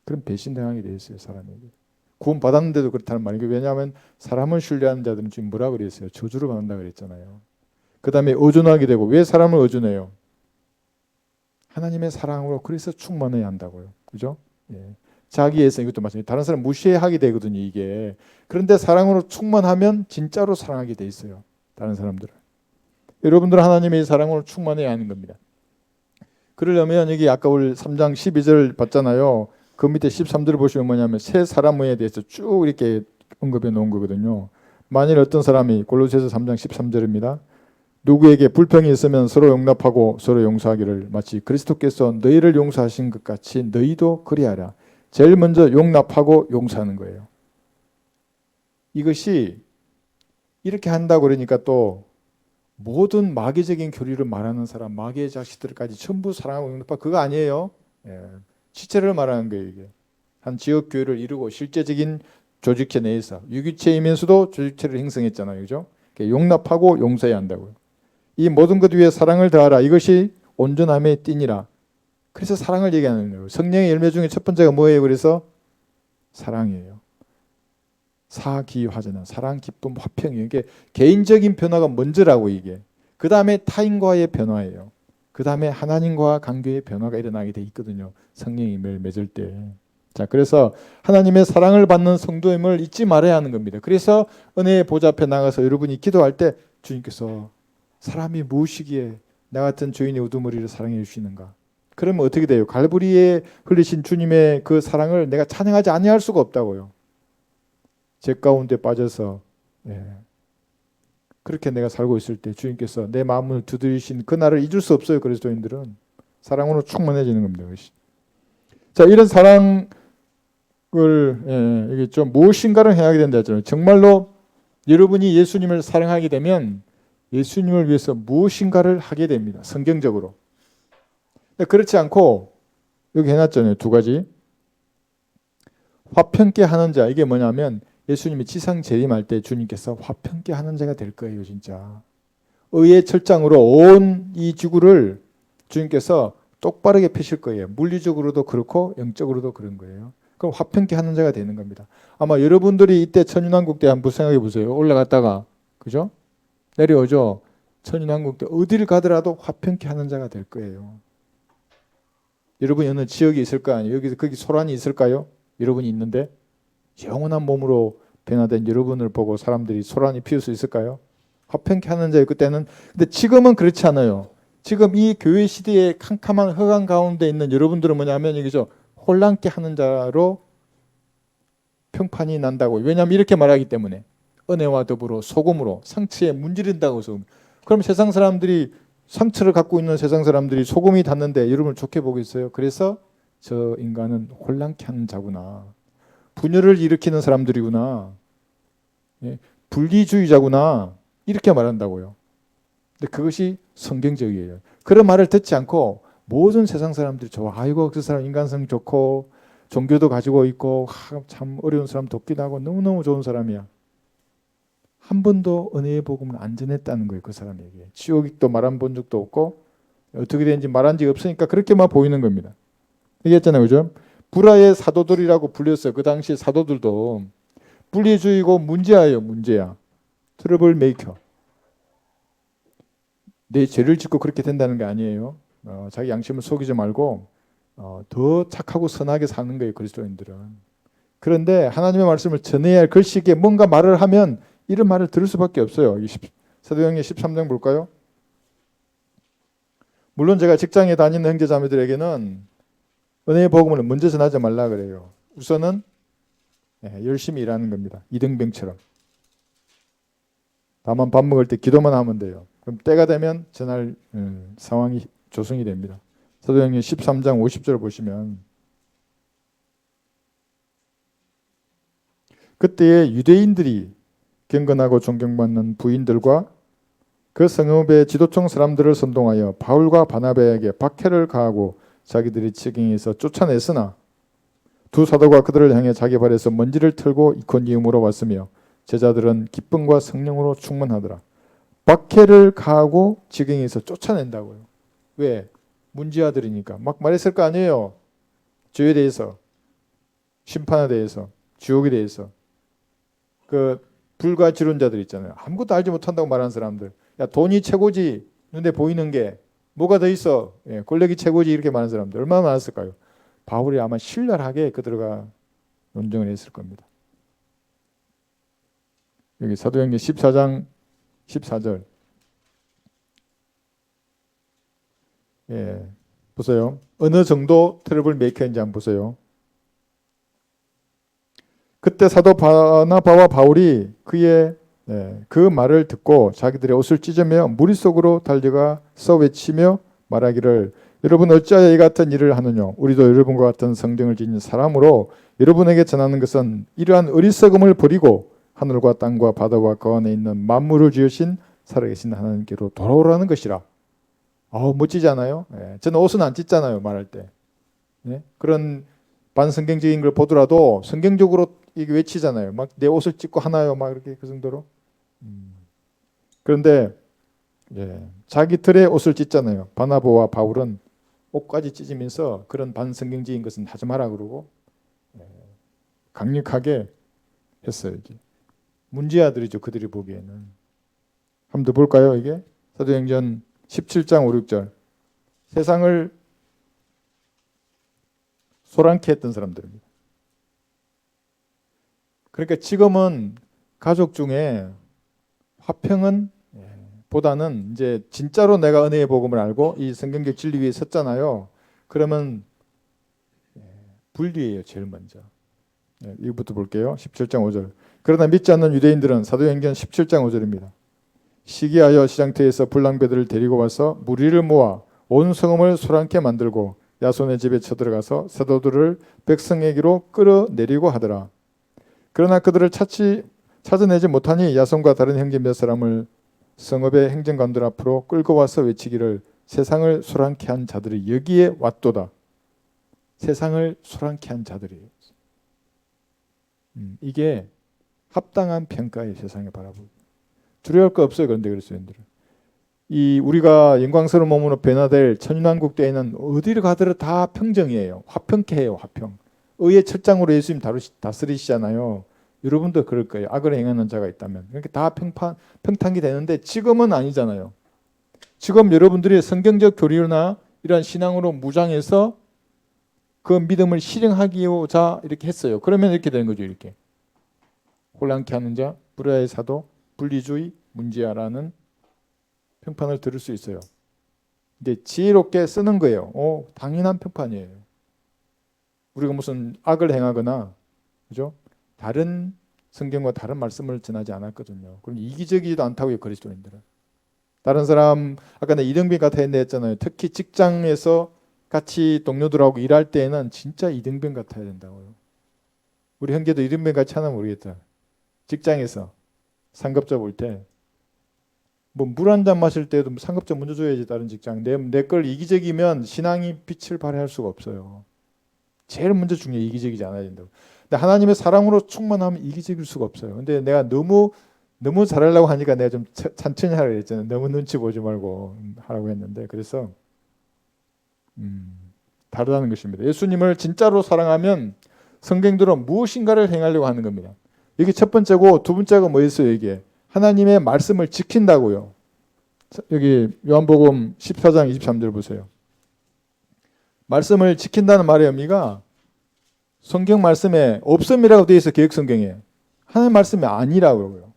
그럼 배신당하게 돼 있어요. 사람에게. 구원 받았는데도 그렇다는 말이에요. 왜냐하면 사람을 신뢰하는 자들은 지금 뭐라 그랬어요? 저주를 받는다 그랬잖아요. 그 다음에 의존하게 되고 왜 사람을 의존해요? 하나님의 사랑으로 그래서 충만해야 한다고요. 그죠? 예. 자기애성 이것도 마찬가지. 다른 사람 무시하게 되거든요. 이게. 그런데 사랑으로 충만하면 진짜로 사랑하게 돼 있어요. 다른 사람들을. 여러분들은 하나님의 사랑으로 충만해야 하는 겁니다. 그러려면 여기 아까 우리 3장 12절 봤잖아요. 그 밑에 13절을 보시면 뭐냐면 새 사람에 대해서 쭉 이렇게 언급해 놓은 거거든요. 만일 어떤 사람이 골로새서 3장 13절입니다. 누구에게 불평이 있으면 서로 용납하고 서로 용서하기를 마치 그리스도께서 너희를 용서하신 것 같이 너희도 그리하라. 제일 먼저 용납하고 용서하는 거예요. 이것이 이렇게 한다고 그러니까 또 모든 마귀적인 교리를 말하는 사람, 마귀의 자식들까지 전부 사랑하고 용납하고 그거 아니에요. 예. 실체를 말하는 거예요. 이게. 한 지역 교회를 이루고 실제적인 조직체 내에서 유기체이면서도 조직체를 형성했잖아요. 그죠? 용납하고 용서해야 한다고요. 이 모든 것 위에 사랑을 더하라. 이것이 온전함의 띠니라. 그래서 사랑을 얘기하는 거예요. 성령의 열매 중에 첫 번째가 뭐예요? 그래서 사랑이에요. 사기화전은 사랑, 기쁨, 화평이에요. 이게 개인적인 변화가 먼저라고 이게. 그 다음에 타인과의 변화예요. 그 다음에 하나님과 관계의 변화가 일어나게 돼 있거든요. 성령이 맺을 때. 자, 그래서 하나님의 사랑을 받는 성도임을 잊지 말아야 하는 겁니다. 그래서 은혜의 보좌 앞에 나가서 여러분이 기도할 때 주님께서 사람이 무엇이기에 나 같은 죄인의 우두머리를 사랑해 주시는가? 그러면 어떻게 돼요? 갈보리에 흘리신 주님의 그 사랑을 내가 찬양하지 아니할 수가 없다고요. 죄 가운데 빠져서 그렇게 내가 살고 있을 때 주님께서 내 마음을 두드리신 그날을 잊을 수 없어요. 그리스도인들은 사랑으로 충만해지는 겁니다. 그것이. 자, 이런 사랑을 이게 좀 무엇인가를 행하게 된다 했잖아요. 정말로 여러분이 예수님을 사랑하게 되면 예수님을 위해서 무엇인가를 하게 됩니다. 성경적으로. 그렇지 않고 여기 해놨잖아요. 두 가지. 화평케 하는 자. 이게 뭐냐면 예수님이 지상 재림할 때 주님께서 화평케 하는 자가 될 거예요. 진짜. 의의 철장으로 온 이 지구를 주님께서 똑바르게 펴실 거예요. 물리적으로도 그렇고 영적으로도 그런 거예요. 그럼 화평케 하는 자가 되는 겁니다. 아마 여러분들이 이때 천윤왕국 때 한번 생각해 보세요. 올라갔다가 그죠? 내려오죠. 천윤왕국 때 어디를 가더라도 화평케 하는 자가 될 거예요. 여러분이 어느 지역에 있을 거 아니에요? 여기서 거기 소란이 있을까요? 여러분이 있는데 영원한 몸으로 변화된 여러분을 보고 사람들이 소란이 피울 수 있을까요? 화평케 하는 자예요. 그때는. 근데 지금은 그렇지 않아요. 지금 이 교회 시대의 캄캄한 흑암 가운데 있는 여러분들은 뭐냐면 여기서 혼란케 하는 자로 평판이 난다고. 왜냐하면 이렇게 말하기 때문에 은혜와 더불어 소금으로 상처에 문지른다고 해서. 그럼 세상 사람들이 상처를 갖고 있는 세상 사람들이 소금이 닿는데 여러분을 좋게 보겠어요? 그래서 저 인간은 혼란케 하는 자구나. 분열을 일으키는 사람들이구나. 예, 분리주의자구나. 이렇게 말한다고요. 근데 그것이 성경적이에요. 그런 말을 듣지 않고 모든 세상 사람들이 좋아. 아이고 그 사람 인간성 좋고 종교도 가지고 있고 참 어려운 사람 돕기도 하고 너무너무 좋은 사람이야. 한 번도 은혜의 복음을 안 전했다는 거예요. 그 사람에게. 지옥도 말한 본 적도 없고 어떻게 되는지 말한 적이 없으니까 그렇게만 보이는 겁니다. 얘기했잖아요. 그죠? 불화의 사도들이라고 불렸어요. 그 당시 사도들도 분리주의고 문제예요. 문제야. 트러블 메이커. 내 죄를 짓고 그렇게 된다는 게 아니에요. 자기 양심을 속이지 말고 더 착하고 선하게 사는 거예요. 그리스도인들은. 그런데 하나님의 말씀을 전해야 할 글씨에 뭔가 말을 하면 이런 말을 들을 수밖에 없어요. 사도행전 13장 볼까요? 물론 제가 직장에 다니는 형제자매들에게는 은혜의 복음을 먼저 전하지 말라 그래요. 우선은 열심히 일하는 겁니다. 이등병처럼. 다만 밥 먹을 때 기도만 하면 돼요. 그럼 때가 되면 전할 상황이 조성이 됩니다. 사도행전 13장 50절 보시면 그때에 유대인들이 경건하고 존경받는 부인들과 그 성읍의 지도청 사람들을 선동하여 바울과 바나바에게 박해를 가하고 자기들이 지경에서 쫓아냈으나 두 사도가 그들을 향해 자기 발에서 먼지를 털고 이코니움으로 왔으며 제자들은 기쁨과 성령으로 충만하더라. 박해를 가하고 지경에서 쫓아낸다고요. 왜? 문지아들이니까. 막 말했을 거 아니에요. 죄에 대해서, 심판에 대해서, 지옥에 대해서. 그 불가지론자들 있잖아요. 아무것도 알지 못한다고 말하는 사람들. 야, 돈이 최고지. 눈에 보이는 게 뭐가 더 있어? 권력이 최고지. 이렇게 말하는 사람들 얼마나 많았을까요? 바울이 아마 신랄하게 그들과 논쟁을 했을 겁니다. 여기 사도행전 14장 14절. 보세요. 어느 정도 트러블 메이커인지 한번 보세요. 그때 사도 바나바와 바울이 그의 그 말을 듣고 자기들의 옷을 찢으며 무리 속으로 달려가서 외치며 말하기를 여러분 어찌하여 이 같은 일을 하느냐. 우리도 여러분과 같은 성경을 지닌 사람으로 여러분에게 전하는 것은 이러한 어리석음을 버리고 하늘과 땅과 바다와 그 안에 있는 만물을 지으신 살아계신 하나님께로 돌아오라는 것이라. 멋지지 않아요? 저는 옷은 안 찢잖아요. 말할 때. 그런 반성경적인 걸 보더라도 성경적으로 이게 외치잖아요. 막 내 옷을 찢고 하나요? 막 이렇게 그 정도로. 그런데 자기들의 옷을 찢잖아요. 바나바와 바울은 옷까지 찢으면서 그런 반성경적인 것은 하지 마라 그러고 강력하게 했어요. 이제. 문제아들이죠. 그들이 보기에는. 한번 더 볼까요? 이게 사도행전 17장 5, 6절. 세상을 소란케 했던 사람들입니다. 그러니까 지금은 가족 중에 화평은 보다는 이제 진짜로 내가 은혜의 복음을 알고 이 성경적 진리 위에 섰잖아요. 그러면 분리예요. 제일 먼저. 이거부터 볼게요. 17장 5절. 그러나 믿지 않는 유대인들은 사도행전 17장 5절입니다. 시기하여 시장터에서 불량배들을 데리고 와서 무리를 모아 온 성읍을 소란케 만들고 야손의 집에 쳐들어가서 사도들을 백성에게로 끌어내리고 하더라. 그러나 그들을 찾아내지 못하니 야손과 다른 형제 몇 사람을 성읍의 행정관들 앞으로 끌고 와서 외치기를 세상을 소란케 한 자들이 여기에 왔도다. 세상을 소란케 한 자들이에요. 이게 합당한 평가의 세상에 바라보고 두려울 거 없어요. 그런데 그리스도인들은 이 우리가 영광스러운 몸으로 변화될 천년왕국 때에는 어디를 가더라도 다 평정이에요. 화평케 해요. 화평. 의의 철장으로 예수님 다스리시잖아요. 여러분도 그럴 거예요. 악을 행하는 자가 있다면. 그러니까 다 평탄이 되는데 지금은 아니잖아요. 지금 여러분들이 성경적 교리나 이런 신앙으로 무장해서 그 믿음을 실행하기자 이렇게 했어요. 그러면 이렇게 되는 거죠. 이렇게 혼란케 하는 자, 불의의 사도, 분리주의, 문제아라는 평판을 들을 수 있어요. 근데 지혜롭게 쓰는 거예요. 당연한 평판이에요. 우리가 무슨 악을 행하거나, 그죠? 다른 성경과 다른 말씀을 전하지 않았거든요. 그럼 이기적이지도 않다고요, 그리스도인들은. 다른 사람, 아까 내 이등병 같아 했잖아요. 특히 직장에서 같이 동료들하고 일할 때에는 진짜 이등병 같아야 된다고요. 우리 형제도 이등병 같이 하나 모르겠다. 직장에서 상급자 볼 때, 뭐 물 한 잔 마실 때도 상급자 먼저 줘야지. 다른 직장 내 걸 이기적이면 신앙이 빛을 발휘할 수가 없어요. 제일 먼저 중요해. 이기적이지 않아야 된다고. 근데 하나님의 사랑으로 충만하면 이기적일 수가 없어요. 근데 내가 너무 잘하려고 하니까 내가 좀 천천히 하라고 했잖아요. 너무 눈치 보지 말고 하라고 했는데, 그래서 다르다는 것입니다. 예수님을 진짜로 사랑하면 성경대로 무엇인가를 행하려고 하는 겁니다. 이게 첫 번째고, 두 번째가 뭐였어요? 이게 하나님의 말씀을 지킨다고요. 여기 요한복음 14장 23절 보세요. 말씀을 지킨다는 말의 의미가 성경 말씀에 없음이라고 되어 있어. 개역 성경에 하나님 말씀이 아니라고요.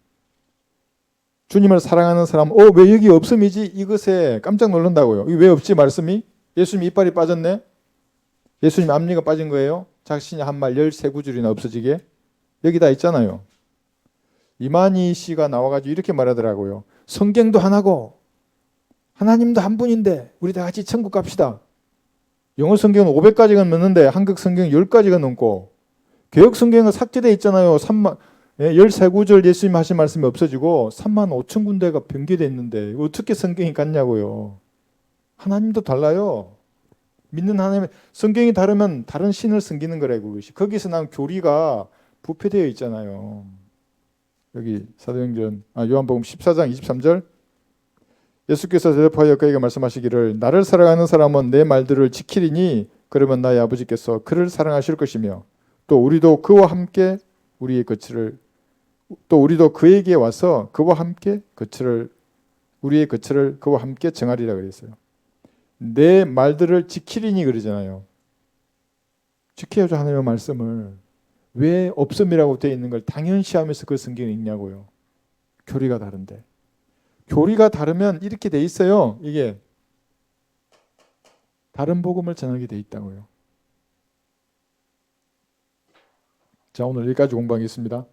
주님을 사랑하는 사람, 왜 여기 없음이지? 이것에 깜짝 놀란다고요. 이게 왜 없지 말씀이? 예수님 이빨이 빠졌네? 예수님 앞니가 빠진 거예요? 자신이 한 말 13구줄이나 없어지게? 여기 다 있잖아요. 이만희 씨가 나와가지고 이렇게 말하더라고요. 성경도 하나고 하나님도 한 분인데 우리 다 같이 천국 갑시다. 영어 성경은 500가지가 넘는데 한국 성경 10가지가 넘고, 개역 성경은 삭제되어 있잖아요. 13구절 예수님 하신 말씀이 없어지고 3만 5천 군데가 변개되어 있는데 어떻게 성경이 같냐고요. 하나님도 달라요. 믿는 하나님, 성경이 다르면 다른 신을 섬기는 거라고. 그것이 거기서 난 교리가 부패되어 있잖아요. 여기 사도행전 요한복음 14장 23절, 예수께서 대답하여 그에게 말씀하시기를 나를 사랑하는 사람은 내 말들을 지키리니 그러면 나의 아버지께서 그를 사랑하실 것이며 또 우리도 그와 함께 우리도 그에게 와서 그와 함께 우리의 거처를 그와 함께 정하리라 그랬어요. 내 말들을 지키리니 그러잖아요. 지켜야죠. 하나님의 말씀을. 왜 없음이라고 되어 있는 걸 당연시하면서 그 성경을 읽냐고요. 교리가 다른데. 교리가 다르면 이렇게 돼 있어요. 이게 다른 복음을 전하게 돼 있다고요. 자, 오늘 여기까지 공부하겠습니다.